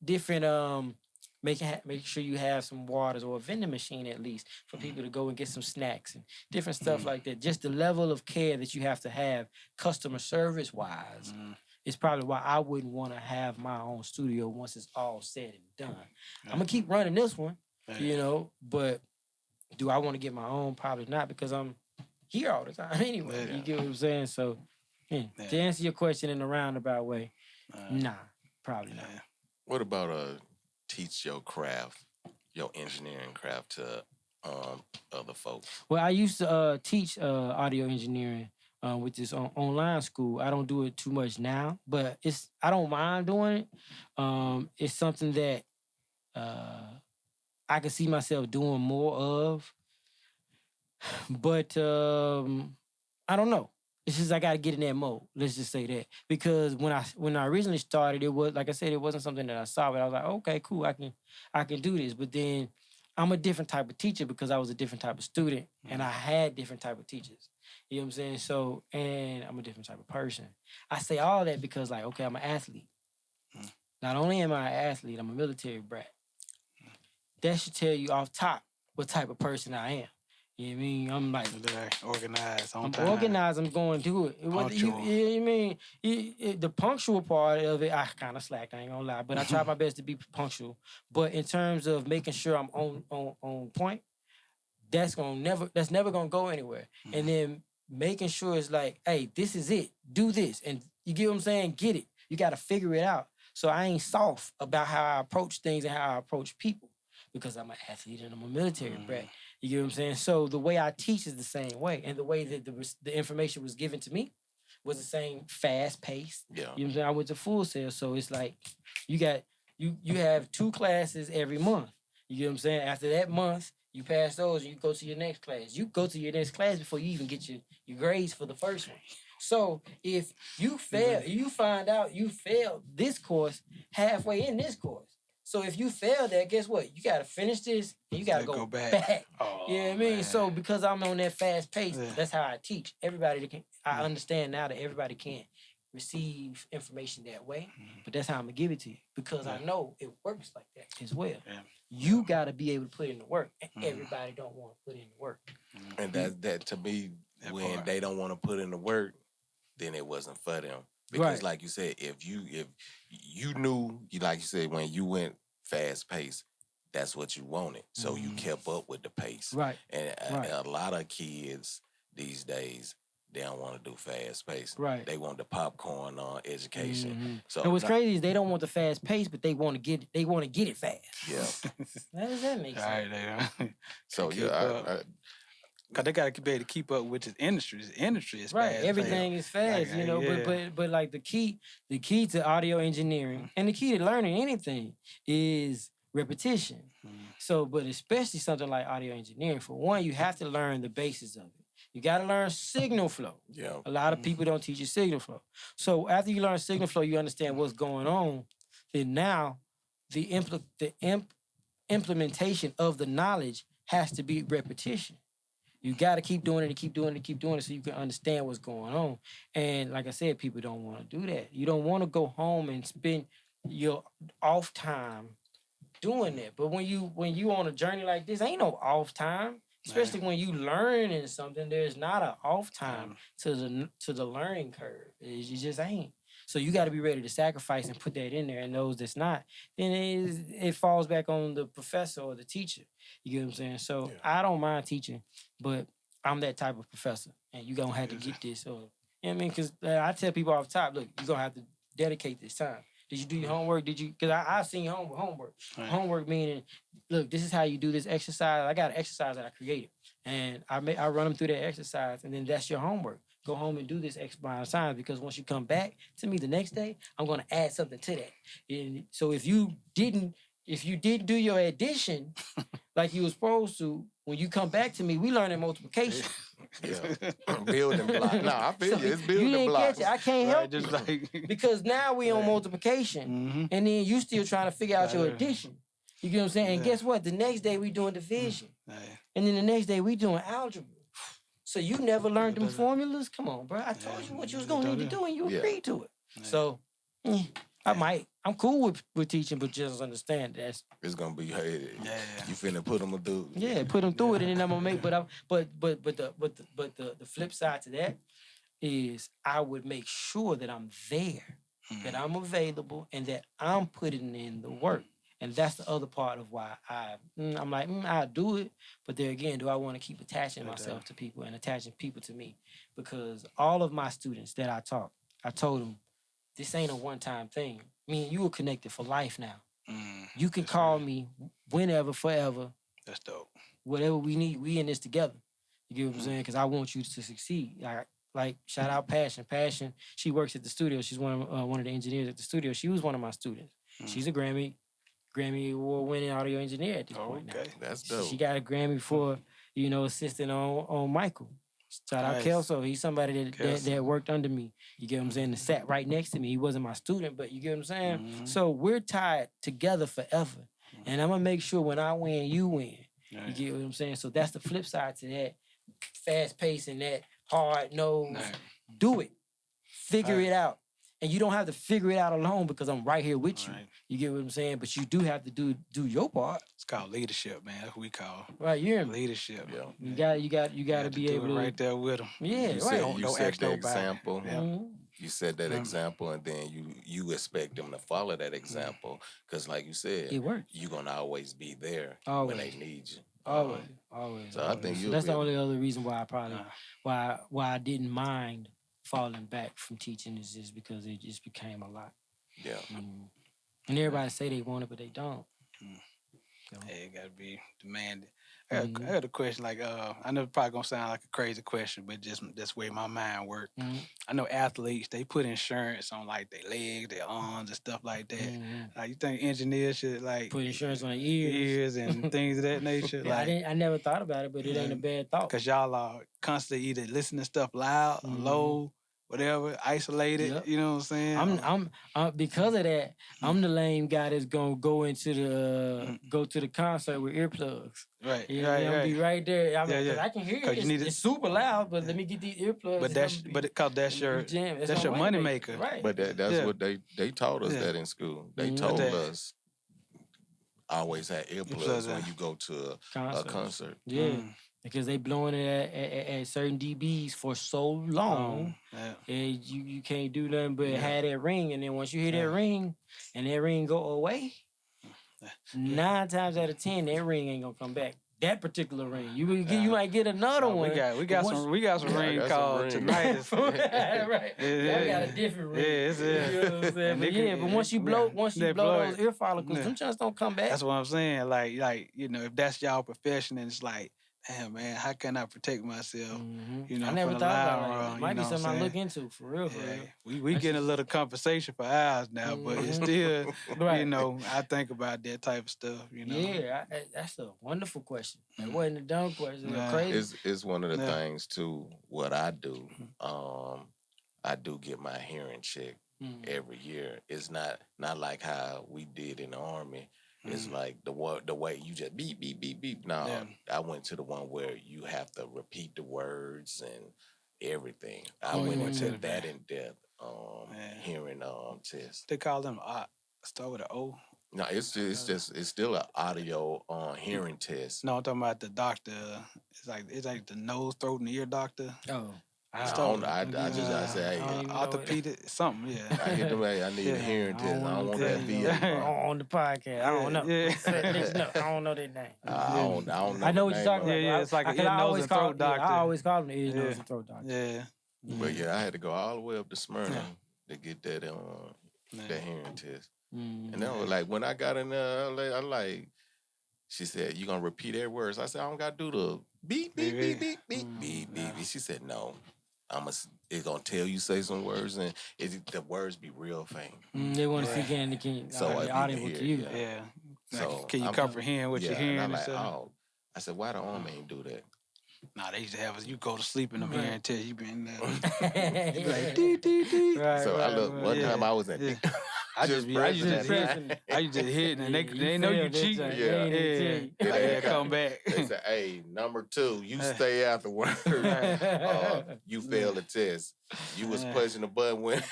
different, making sure you have some waters or a vending machine at least for people to go and get some snacks and different stuff like that. Just the level of care that you have to have customer service-wise is probably why I wouldn't want to have my own studio once it's all said and done. I'm going to keep running this one, you know, but do I want to get my own? Probably not, because I'm here all the time anyway. You get what I'm saying? So, to answer your question in a roundabout way, nah, probably not. What about teach your craft, your engineering craft to other folks? Well, I used to teach audio engineering with this online school. I don't do it too much now, but I don't mind doing it. It's something that I can see myself doing more of. But I don't know. It's just I gotta get in that mode. Let's just say that, because when I originally started, it was, like I said, it wasn't something that I saw, but I was like, okay, cool, I can do this. But then I'm a different type of teacher because I was a different type of student, and I had different type of teachers. You know what I'm saying? So, and I'm a different type of person. I say all that because, like, okay, I'm an athlete. Not only am I an athlete, I'm a military brat. That should tell you off top what type of person I am. You know what I mean? I'm like organized. I'm organized. I'm going to do it. You know what I mean? The punctual part of it, I kind of slacked. I ain't gonna lie, but I try my best to be punctual. But in terms of making sure I'm on point, that's never gonna go anywhere. And then making sure it's like, hey, this is it. Do this, and you get what I'm saying? Get it. You got to figure it out. So I ain't soft about how I approach things and how I approach people, because I'm an athlete and I'm a military brat. You get what I'm saying? So the way I teach is the same way. And the way that the information was given to me was the same, fast paced. Yeah. You know what I'm saying? I went to Full Sail. So it's like you have 2 classes every month. You get what I'm saying? After that month, you pass those and you go to your next class. You go to your next class before you even get your grades for the first one. So if you fail, you find out you failed this course halfway in this course. So if you fail that, guess what? You got to finish this and you got to go back. Oh, you know what I mean? Man. So because I'm on that fast pace, that's how I teach. I understand now that everybody can't receive information that way, but that's how I'm going to give it to you, because I know it works like that as well. Yeah. You got to be able to put in the work, and everybody don't want to put in the work. And that to me, when they don't want to put in the work, then it wasn't for them. Because like you said, if you knew, like you said, when you went fast paced, that's what you wanted. So you kept up with the pace. Right. And a lot of kids these days, they don't want to do fast pace. Right. They want the popcorn on education. So and what's crazy is they don't want the fast pace, but they want to get it fast. Yeah. How does that make sense? Right. So Cause they gotta be able to keep up with the industry. The industry is right. fast. Everything is fast, like, you know. But like the key to audio engineering and the key to learning anything is repetition. So, but especially something like audio engineering, for one, you have to learn the basis of it. You got to learn signal flow. Yeah. A lot of people don't teach you signal flow. So after you learn signal flow, you understand what's going on. Then now, the implementation of the knowledge has to be repetition. You got to keep doing it and keep doing it and keep doing it so you can understand what's going on. And like I said, people don't want to do that. You don't want to go home and spend your off time doing that. But when you on a journey like this, ain't no off time. Especially when you learning something, there's not an off time to the learning curve. You just ain't. So you got to be ready to sacrifice and put that in there. And those that's not, then it falls back on the professor or the teacher. You get what I'm saying? So I don't mind teaching, but I'm that type of professor, and you gonna have to get this. Or you know what I mean? Because I tell people off the top, look, you gonna have to dedicate this time. Did you do your homework? Did you? Because I've seen homework. Right. Homework meaning, look, this is how you do this exercise. I got an exercise that I created, and I run them through that exercise, and then that's your homework. Go home and do this X amount of times, because once you come back to me the next day, I'm gonna add something to that. And so if you didn't do your addition like you was supposed to, when you come back to me, we learning multiplication. Building block. No, I feel you. It's building you didn't blocks. Catch it. I can't help you. Because now we on multiplication, and then you still trying to figure out your addition. You get what I'm saying? And guess what? The next day we doing division. And then the next day we doing algebra. So you never learned them formulas? Come on, bro. I told you what you was going to need to do, and you agreed to it. So, I'm cool with teaching, but just understand that it's gonna be you finna put them through. Yeah, put them through it, and then I'm gonna make. But the flip side to that is I would make sure that I'm there, that I'm available, and that I'm putting in the work. And that's the other part of why I'm like, I'll do it. But there again, do I want to keep attaching myself to people and attaching people to me? Because all of my students that I taught, I told them, this ain't a one-time thing. Me and you are connected for life now. You can call me whenever, forever. That's dope. Whatever we need, we in this together. You get what I'm saying? Because I want you to succeed. Like shout out Passion. Passion, she works at the studio. She's one of the engineers at the studio. She was one of my students. She's a Grammy Award-winning audio engineer at this point now. That's dope. She got a Grammy for, assisting on Michael. Shout out Kelso. He's somebody that worked under me. You get what I'm saying? That sat right next to me. He wasn't my student, but you get what I'm saying? So we're tied together forever. And I'm going to make sure when I win, you win. You get what I'm saying? So that's the flip side to that fast pace and that hard nose. Do it. Figure it out. And you don't have to figure it out alone, because I'm right here with you. You get what I'm saying? But you do have to do your part. It's called leadership, man. That's what we call you're leadership. Yeah. You got to be able to right there with them. Yeah, you set the example. You set that example, and then you expect them to follow that example, because like you said, it works. You're gonna always be there when they need you. Always. So I think that's the only other reason why I probably why I didn't mind falling back from teaching, is just because it just became a lot. Yeah. And everybody say they want it, but they don't. Hey, it gotta be demanded. I got a question. Like, I know it's probably gonna sound like a crazy question, but just that's the way my mind works. I know athletes, they put insurance on like their legs, their arms, and stuff like that. Like, you think engineers should like put insurance on their ears and things of that nature? I never thought about it, but it ain't a bad thought. Cause y'all are constantly either listening to stuff loud, or low, whatever, isolated. You know what I'm saying? I'm because of that. I'm the lame guy that's gonna go into the concert with earplugs. Right. I'll be right there. I can hear it. It's super loud, but let me get these earplugs. But that's your money maker. Right. But that's what they taught us that in school. They told us always have earplugs when you go to a concert. Yeah. Because they blowing it at certain dBs for so long, and you can't do nothing but have that ring. And then once you hear that ring, and that ring go away, 9 times out of 10, that ring ain't gonna come back. That particular ring, you might get another one. We got some ring called tonight. Right. I got a different ring. You know what I'm saying? But once you blow those ear follicles, them just don't come back. That's what I'm saying. Like if that's y'all profession, and it's like, damn, man, how can I protect myself? I never thought about it. It might be something I look into, for real. We getting a little conversation for hours now, but it's still, I think about that type of stuff, Yeah, that's a wonderful question. It wasn't a dumb question. Crazy. It's one of the things, too, what I do. I do get my hearing checked every year. It's not like how we did in the Army. It's like the way you just beep, beep, beep, beep. No, I went to the one where you have to repeat the words and everything. I went into that in depth, hearing test. They call them start with an O. No, it's still an audio hearing test. No, I'm talking about the doctor. It's like the nose, throat, and ear doctor. Oh. I say, hey, orthopedic, something, yeah. I hit them, I need a hearing test. I don't want that VA. On the podcast, I don't know. Yeah. I don't know their name. I don't know. I know what you're talking about. Yeah, it's like an ear, nose, and throat doctor. I always call them the ear, nose, and throat doctor. Yeah. But yeah, I had to go all the way up to Smyrna to get that hearing test. And then I was like, when I got in there, I like, she said, you gonna repeat every word? So I said, I don't gotta do the beep, beep, beep, beep, beep, beep, beep. She said, no. It's gonna tell you say some words and the words be real faint. They want to see can audible to you. Yeah. So can you comprehend what you're hearing? And I'm like, oh. I said, why the arm ain't do that? Nah, they used to have us. You go to sleep in them hearing test. You been there. You like dee dee dee. So I look. One time I was in. I used to hit and they know you cheating. Yeah. Come back. They say, hey, number 2, you stay afterwards. You failed the test. You was pushing the button when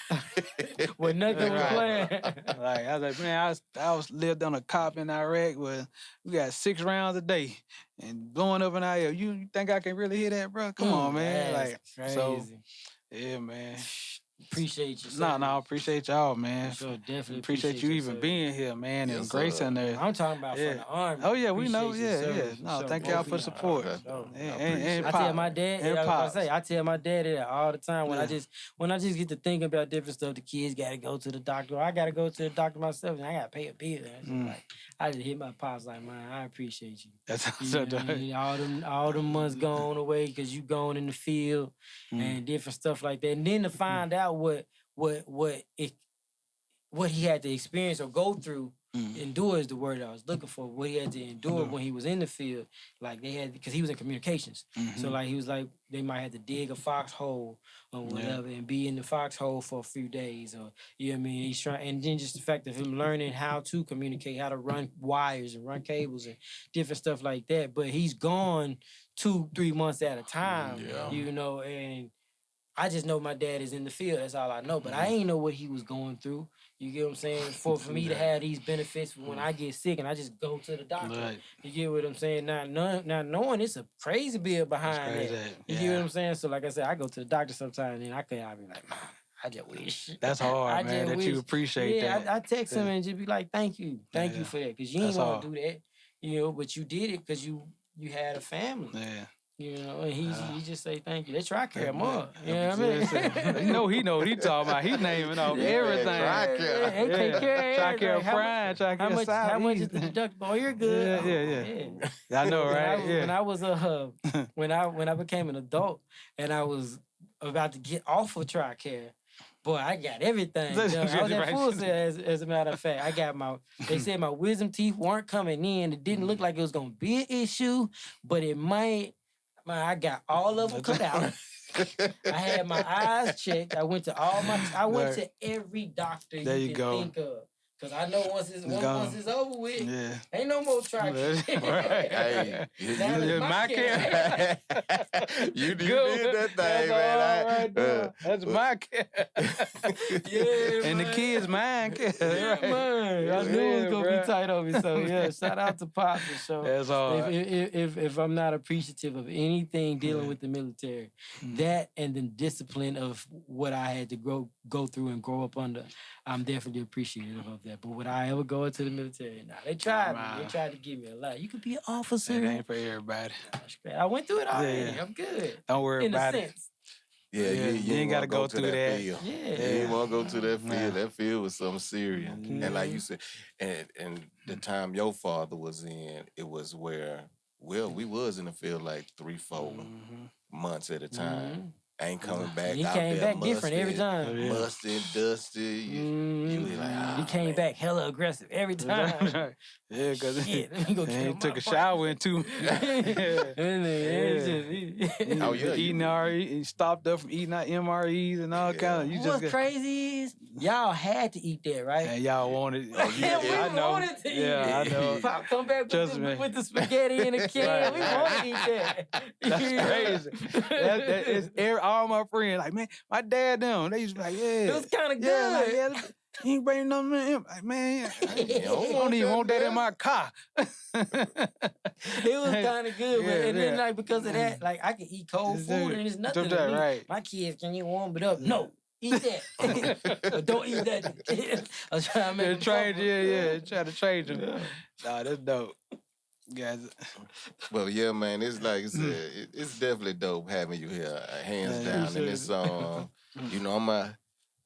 nothing was playing. Like I was like, man, I was lived on a cop in Iraq where we got 6 rounds a day and blowing up in our ear. You think I can really hear that, bro? Come on, man. Like crazy. So, yeah, man. Appreciate you. No, appreciate y'all, man. Sure, definitely appreciate you even being here, man, and Grace in there. I'm talking about from the Army. Oh yeah, we know. Yeah. No, thank y'all for the support. And I tell my dad, I tell my dad that all the time when I just get to thinking about different stuff. The kids got to go to the doctor. I got to go to the doctor myself, and I got to pay a bill. I just hit my pops like, man, I appreciate you. That's so dope. All them months gone away because you going in the field and different stuff like that, and then to find out what he had to experience or go through, endure is the word I was looking for. What he had to endure when he was in the field, like they had, because he was in communications. So like he was like they might have to dig a foxhole or whatever and be in the foxhole for a few days, or you know what I mean. He's trying, and then just the fact of him learning how to communicate, how to run wires and run cables and different stuff like that. But he's gone 2-3 months at a time, you know, and I just know my dad is in the field. That's all I know. But I ain't know what he was going through. You get what I'm saying? For me to have these benefits when I get sick and I just go to the doctor. Right. You get what I'm saying? Not knowing it's a crazy bill behind it. You get what I'm saying? So like I said, I go to the doctor sometimes and I'll be like, man, I just wish. That's hard, man, that you appreciate that. I text him and just be like, thank you for that. Because you ain't want to do that. You know, but you did it because you had a family. Yeah. You know, and he just say thank you. They try to carry him up. You know what I mean? He know what he talking about. He naming off everything. They take care of try to carry Brian. Try to carry how much is the deductible? Oh, you're good. Yeah. I know, right? When I was when I became an adult and I was about to get off of TRICARE, boy, I got everything done. I was at full set, as a matter of fact. I got they said my wisdom teeth weren't coming in. It didn't look like it was going to be an issue, but it might. Man, I got all of them cut out. I had my eyes checked. I went to every doctor you can think of. Because I know once it's over with, ain't no more TRICARE. Right. Hey, my care. You did that thing, man. That's my care. And the kids' mine care. Man. I knew it was going to be tight on me. So, shout out to Pop for sure. That's all. If I'm not appreciative of anything dealing with the military, that and the discipline of what I had to go through and grow up under, I'm definitely appreciative of that. But would I ever go into the military? Nah, they tried me. They tried to give me a lot. You could be an officer. It ain't for everybody. I went through it already. I'm good. Don't worry about it. Yeah, you ain't got to go through that. Field. You ain't want to go to that field. That field was something serious. And like you said, and the time your father was in, it was where, we was in the field like 3-4 months at a time. ain't coming back He out came there back different every time. musty and dusty. You be like, he came back hella aggressive every time. Yeah, because Shit, let me go he get took a shower in too. Oh, yeah, eating RE, he stopped up from eating out MREs and all kind of. You What's just crazy is y'all had to eat that, right? and y'all wanted. We I know. wanted to eat Yeah, it. I know. Pop come back Trust me. with the spaghetti in a can. Right. We want to eat that. That's crazy. that is all my friends like, man, my dad them. They used to be like, yeah, It was kind of good. yeah, like, yeah. He ain't bringing nothing in. Like, man, I don't even want that in my car. It was kind of good, but and then like because of that, like I can eat cold food and it's nothing to me. Right. My kids, can you warm it up? No, eat that. Don't eat that. I was trying to make them Try comfortable. try to change them. Nah, that's dope, guys. well, yeah, man, it's like I said, it's definitely dope having you here, hands down. And it's you know,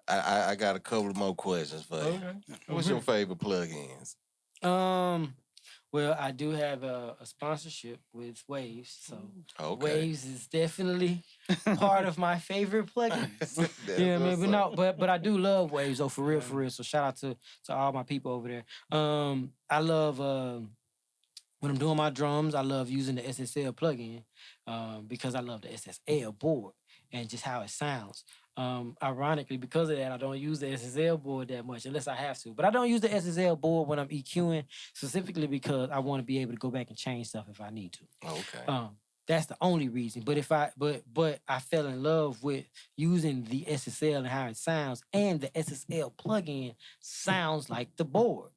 I got a couple more questions for you. Okay. What's your favorite plugins? Well, I do have a sponsorship with Waves, so Okay. Waves is definitely part of my favorite plugins. You know what I mean? But I do love Waves, though, for real. So shout out to all my people over there. I love when I'm doing my drums, I love using the SSL plugin because I love the SSL board and just how it sounds. Ironically, because of that, I don't use the SSL board that much unless I have to. But I don't use the SSL board when I'm EQing, specifically because I want to be able to go back and change stuff if I need to. Okay. That's the only reason. But but I fell in love with using the SSL and how it sounds, and the SSL plugin sounds like the board.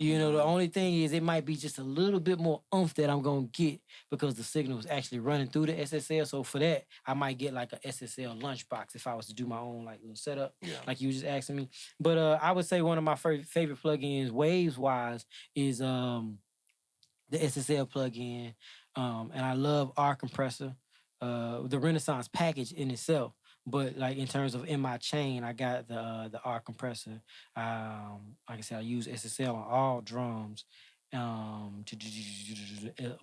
You know, the only thing is it might be just a little bit more oomph that I'm going to get because the signal is actually running through the SSL. So for that, I might get like a SSL lunchbox if I was to do my own like little setup, like you were just asking me. But I would say one of my favorite plugins, Waves-wise, is the SSL plugin. And I love R Compressor, the Renaissance package in itself. But like in terms of in my chain, I got the R compressor. Like I said, I use SSL on all drums.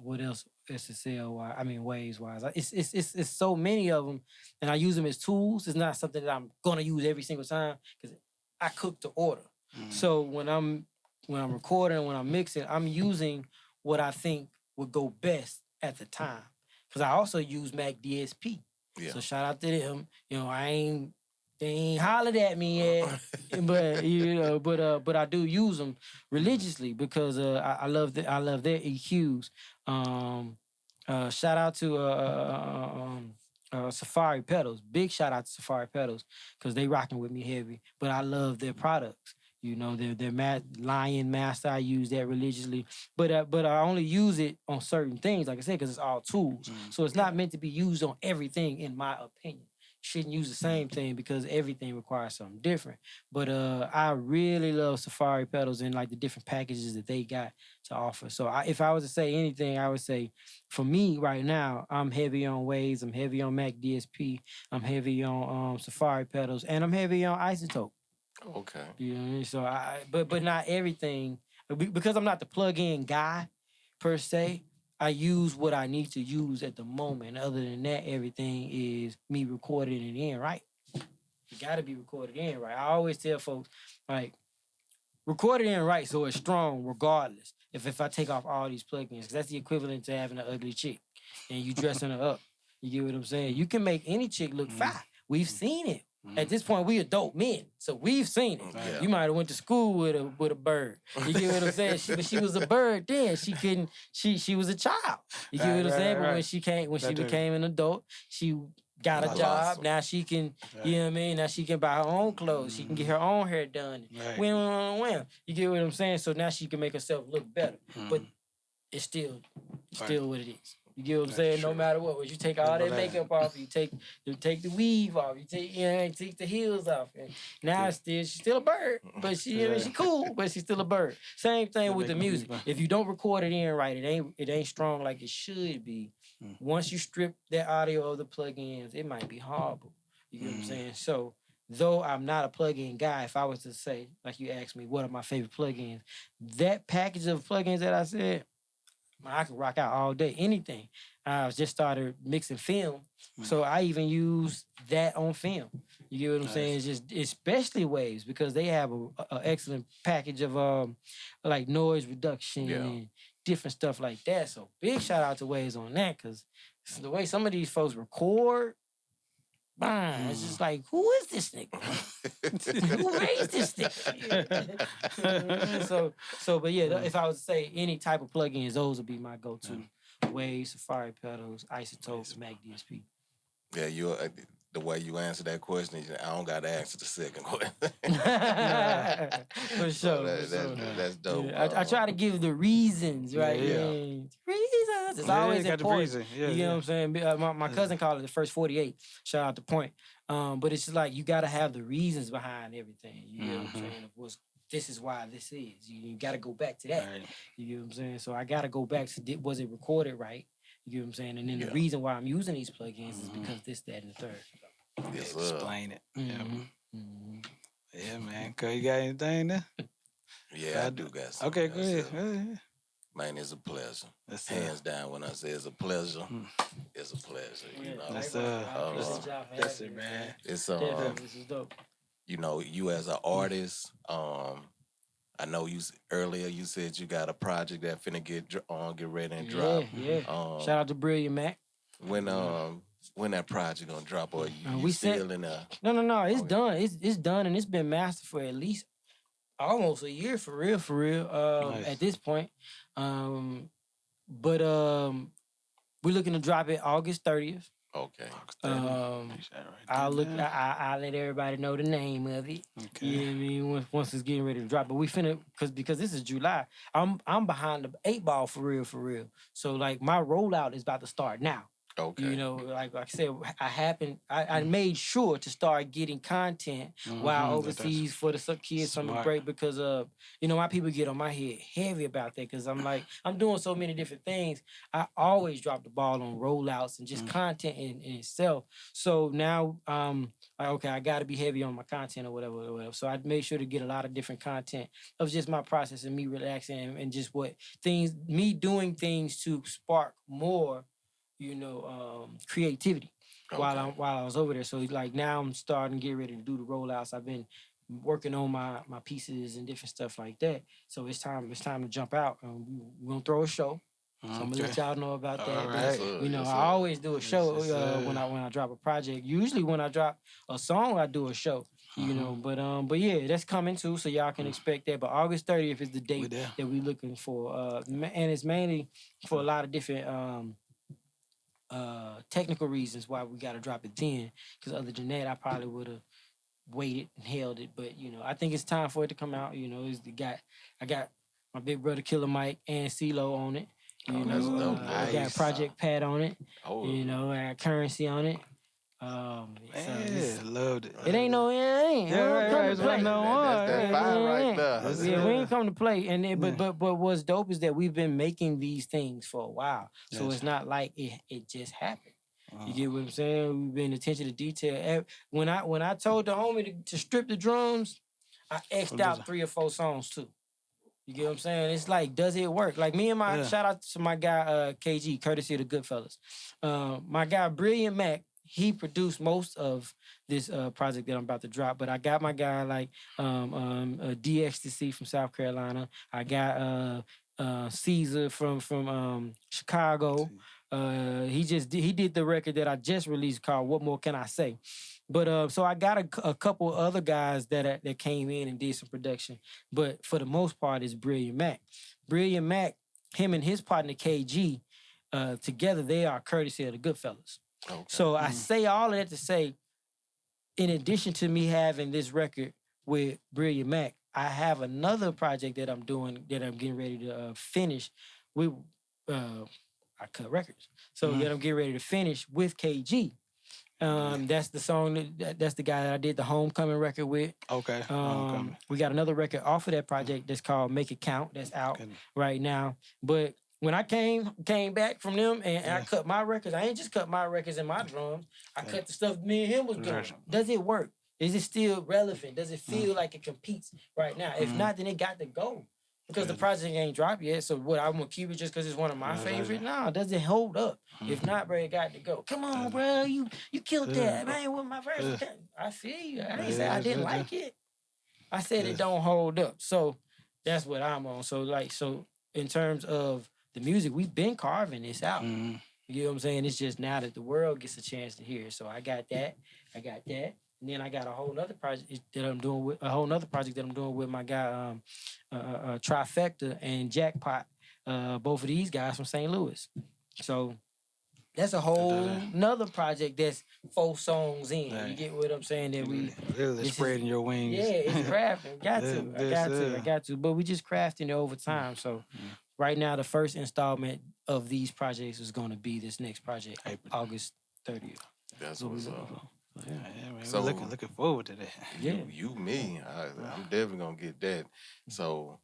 What else? SSL? I mean, Waves wise. It's so many of them, and I use them as tools. It's not something that I'm gonna use every single time because I cook to order. So when I'm recording, when I'm mixing, I'm using what I think would go best at the time. Because I also use Mac DSP. Yeah. So shout out to them. You know, they ain't hollered at me yet, but I do use them religiously because I love their EQs. Shout out to Safari Pedals. Big shout out to Safari Pedals because they rocking with me heavy. But I love their products. You know, their Lion Master, I use that religiously. But I only use it on certain things, like I said, because it's all tools. So it's not meant to be used on everything, in my opinion. Shouldn't use the same thing because everything requires something different. But I really love Safari Pedals and like the different packages that they got to offer. So if I was to say anything, I would say for me right now, I'm heavy on Waves, I'm heavy on Mac DSP, I'm heavy on Safari Pedals, and I'm heavy on Isotope. Okay. You know what I mean? So but not everything, because I'm not the plug-in guy per se. I use what I need to use at the moment. Other than that, everything is me recording it in right. You got to be recorded in right. I always tell folks, like, record it in right so it's strong regardless. If I take off all these plugins, because that's the equivalent to having an ugly chick and you dressing her up. You get what I'm saying? You can make any chick look fine. We've seen it. At this point, we adult men, so we've seen it. Yeah. You might have went to school with a bird. You get what I'm saying? But she was a bird then. She couldn't. She was a child. You get what I'm saying? But when she became an adult, she got a job. Awesome. Now she can. You know what I mean? Now she can buy her own clothes. She can get her own hair done. Wham. You get what I'm saying? So now she can make herself look better. But it's still what it is. You get what I'm saying? No matter what, you take all that makeup off, you take the weave off, you take the heels off. And now she's still a bird, but she cool, but she's still a bird. Same thing with the music. If you don't record it in right, it ain't strong like it should be. Once you strip that audio of the plugins, it might be horrible. You get what I'm saying? So though I'm not a plugin guy, if I was to say, like you asked me, what are my favorite plugins, that package of plugins that I said, I can rock out all day, anything. I just started mixing film, so I even use that on film. You get what I'm saying? It's just especially Waves because they have a excellent package of like noise reduction and different stuff like that. So big shout out to Waves on that because the way some of these folks record. It's just like, who is this nigga? Who raised this nigga? But yeah, if I was to say any type of plugins, those would be my go-to. Waves, Safari Pedals, Isotopes, Mac DSP. Yeah, the way you answer that question, I don't got to answer the second question. For sure. That's dope. Yeah, I try to give the reasons, right? Yeah. Reasons. It's always got the important. reason. Yeah, you know what I'm saying? My cousin called it the first 48. Shout out to Point. But it's just like you got to have the reasons behind everything. You know what I'm saying? This is why this is. You got to go back to that. Right. You know what I'm saying? So I got to go back to was it recorded right? You know what I'm saying? And then the reason why I'm using these plugins is because this, that, and the third. Yes, Explain it. Yeah, man. Cause you got anything there? Yeah, I do got something. Okay, go ahead. Man, it's a pleasure. That's Hands down, when I say it's a pleasure, it's a pleasure. You know, That's That's it, man. it's This is dope. you know, you as an artist, I know earlier you said you got a project that finna get ready and drop. Yeah. Shout out to Brilliant Mac. When that project gonna drop, or you we still in a... No. It's done. It's done, and it's been mastered for at least almost a year for real. At this point, but we're looking to drop it August 30th. Okay. I'll let everybody know the name of it. Okay. You know what I mean? Once it's getting ready to drop. But we finna because this is July. I'm behind the 8 ball for real. So like my rollout is about to start now. Okay. You know, like I said, I made sure to start getting content while overseas for the kids summer break because my people get on my head heavy about that because I'm like, I'm doing so many different things. I always drop the ball on rollouts and just content in itself. So now I gotta be heavy on my content or whatever. So I made sure to get a lot of different content of just my process and me relaxing and just me doing things to spark more creativity while I was over there. So like now I'm starting to get ready to do the rollouts. I've been working on my pieces and different stuff like that. So it's time to jump out. We're gonna throw a show. So I'm gonna let y'all know about that. All right. But, I always do a show when I drop a project. Usually when I drop a song, I do a show. But yeah, that's coming too, so y'all can expect that. But August 30th is the date that we're looking for, and it's mainly for a lot of different technical reasons why we got to drop it then. Because other than that, I probably would have waited and held it. But I think it's time for it to come out. I got my big brother Killer Mike and CeeLo on it. That's dope. I got Project Pat on it. Oh. I got Currency on it. Loved it. It ain't no. Right. That's that fire right there. We ain't come to play. And but what's dope is that we've been making these things for a while, so it's not like it just happened. You get what I'm saying? We've been attention to detail. When I told the homie to strip the drums, I X'd out 3 or 4 songs too. You get what I'm saying? It's like, does it work? Like me and shout out to my guy KG, courtesy of the Goodfellas. My guy Brilliant Mac. He produced most of this project that I'm about to drop, but I got my guy like D-Ecstasy from South Carolina. I got Caesar from Chicago. He did the record that I just released called "What More Can I Say." But so I got a couple other guys that came in and did some production, but for the most part, it's Brilliant Mac. Brilliant Mac, him and his partner KG, together they are courtesy of the Goodfellas. Okay. So I say all of that to say, in addition to me having this record with Brilliant Mac, I have another project that I'm doing that I'm getting ready to finish with I Cut Records. So that I'm getting ready to finish with KG. That's the song that's the guy that I did the Homecoming record with. Okay. Homecoming. We got another record off of that project that's called Make It Count that's out right now. But when I came back from them and I cut my records, I ain't just cut my records and my drums. I cut the stuff me and him was doing. Does it work? Is it still relevant? Does it feel like it competes right now? If not, then it got to go. Because the project ain't dropped yet, so what, I'm gonna keep it just because it's one of my favorite? No, does it hold up? If not, bro, it got to go. Come on, bro, you killed that, man. With my verse, I feel you. I ain't say I didn't like it. I said it don't hold up. So that's what I'm on. So in terms of the music, we've been carving this out. You know what I'm saying? It's just now that the world gets a chance to hear it. So I got that. And then I got a whole nother project that I'm doing with my guy Trifecta and Jackpot, both of these guys from St. Louis. So that's a whole nother project that's 4 songs in. Right. You get what I'm saying? That we really spreading your wings. Yeah, it's crafting. I got to. But we just crafting it over time. So right now, the first installment of these projects is going to be this next project, August 30th. That's what's up. Yeah, man. So looking forward to that. Me. I'm definitely gonna get that. So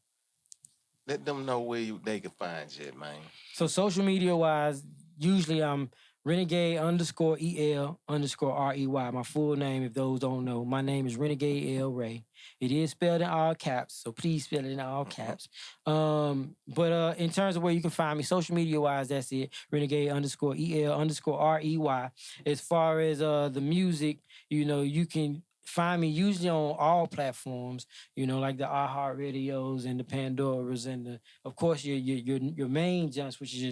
let them know where they can find you, man. So social media wise, usually I'm Renegade_EL_REY. My full name, if those don't know, my name is Renegade El Rey. It is spelled in all caps, so please spell it in all caps. But in terms of where you can find me, social media wise, that's it. Renegade_EL_REY. As far as the music, you can find me usually on all platforms, like the iHeartRadios and the Pandoras and of course your main jumps, which is your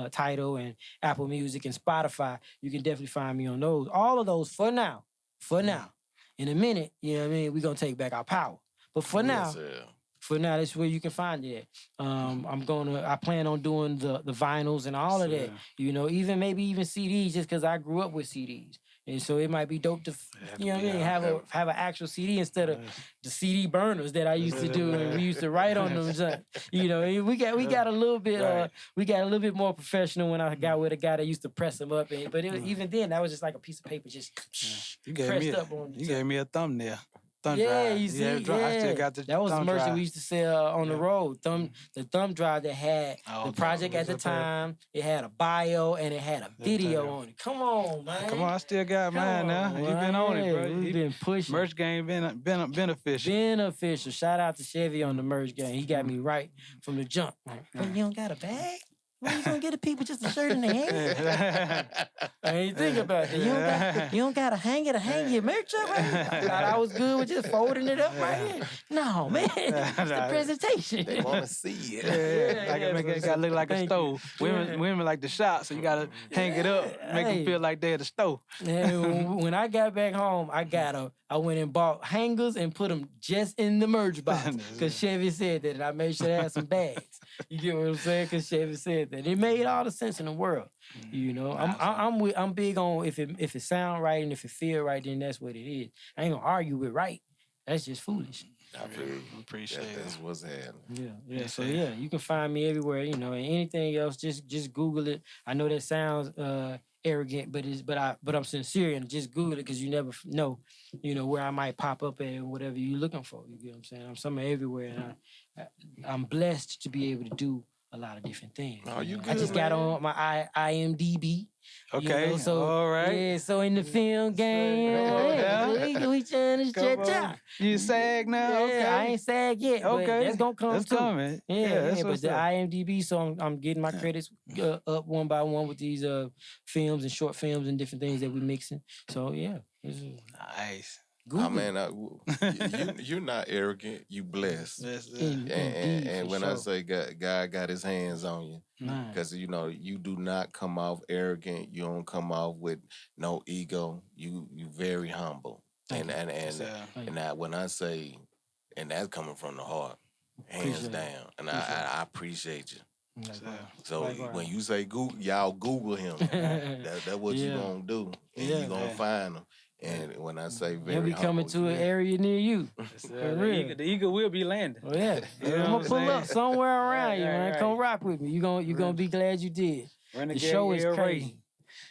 Tidal and Apple Music and Spotify. You can definitely find me on those. All of those for now. In a minute, we're gonna take back our power. But for now, that's where you can find it. I plan on doing the vinyls and all of that. Maybe even CDs, just because I grew up with CDs. And so it might be dope to, have an actual CD instead of the CD burners that I used to do, and we used to write on them. We got a little bit more professional when I got with a guy that used to press them up. But even then, that was just like a piece of paper just pressed up on. You gave me a thumbnail. Drive. You see, I still got the that was the merch drive. that we used to sell on the road. The thumb drive that had the project at the time. It had a bio and it had a video on it. Come on, man. Come on, I still got mine now. You been on it, bro. We've been pushing. Merch game been beneficial. Beneficial. Shout out to Chevy on the merch game. He got me right from the jump. Like, you don't got a bag? Where you gonna get the people just a shirt in the hand? I ain't think about it. You don't gotta hang it or hang your merch up, right? I thought I was good with just folding it up right here. No, man. It's the presentation. They wanna see it. It gotta look like a stove. Women like the shop, so you gotta hang it up, make them feel like they're at the stove. When I got back home, I went and bought hangers and put them just in the merch box. Because Chevy said that, and I made sure to have some bags. You get what I'm saying? Because Chevy said that. It made all the sense in the world. I'm big on if it sound right and if it feel right, then that's what it is. I ain't gonna argue with right. That's just foolish. I really appreciate it. That's what's happening. Yeah. So you can find me everywhere. And anything else, just Google it. I know that sounds arrogant, but I'm sincere, and just Google it because you never know, where I might pop up at whatever you're looking for. You get what I'm saying? I'm somewhere everywhere, and I'm blessed to be able to do a lot of different things. Oh, you good, I just got on my IMDb. Okay, so all right. Yeah, so in the film game, we trying to stretch out. You SAG now? Yeah, Okay. I ain't SAG yet. Okay, But that's gonna come that's too. coming. Yeah, that's but the IMDb, so I'm getting my credits up one by one with these films and short films and different things that we mixing. So yeah, nice. Google. Man, you're not arrogant. You blessed. And when I say God got His hands on you, because you do not come off arrogant. You don't come off with no ego. You very humble. And when I say, and that's coming from the heart, hands down. And I appreciate you. So when you say Google, y'all Google him. That's what you gonna do, and you gonna find him. And when I say very, he'll be coming to an area near you. The eagle will be landing. Oh yeah, I'm gonna pull up somewhere around you, man. Come rock with me. You gonna be glad you did. Renegade the show is El crazy. Rey.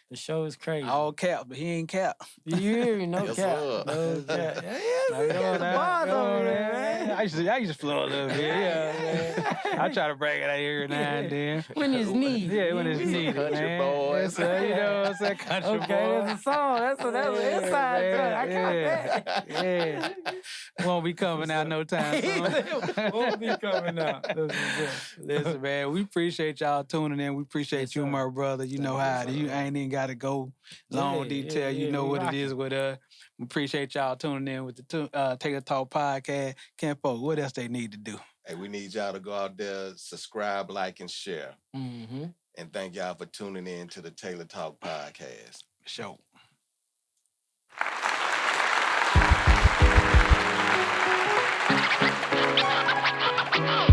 The show is crazy. All cap, but he ain't cap. You hear me? No Yes, cap. sir. No cap. Yeah, bars over there, man. I used to flow a little bit. Yeah, man. I try to bring it out here now and then. When it's needed. Yeah, when it's needed, Country man. boys. You know what I'm saying? Country Okay, boys. that's a song. That's an inside joke. I got that. Yeah. Won't be coming out no time soon. Won't be coming out. Listen, man, we appreciate y'all tuning in. We appreciate you, my brother. You know how it is. You ain't even got to go long detail. You know what it is with us. We appreciate y'all tuning in with the Tailor Talk podcast. Kenpo, what else they need to do? Hey, we need y'all to go out there, subscribe, like, and share. Mm-hmm. And thank y'all for tuning in to the Tailor Talk podcast. Show. Yeah.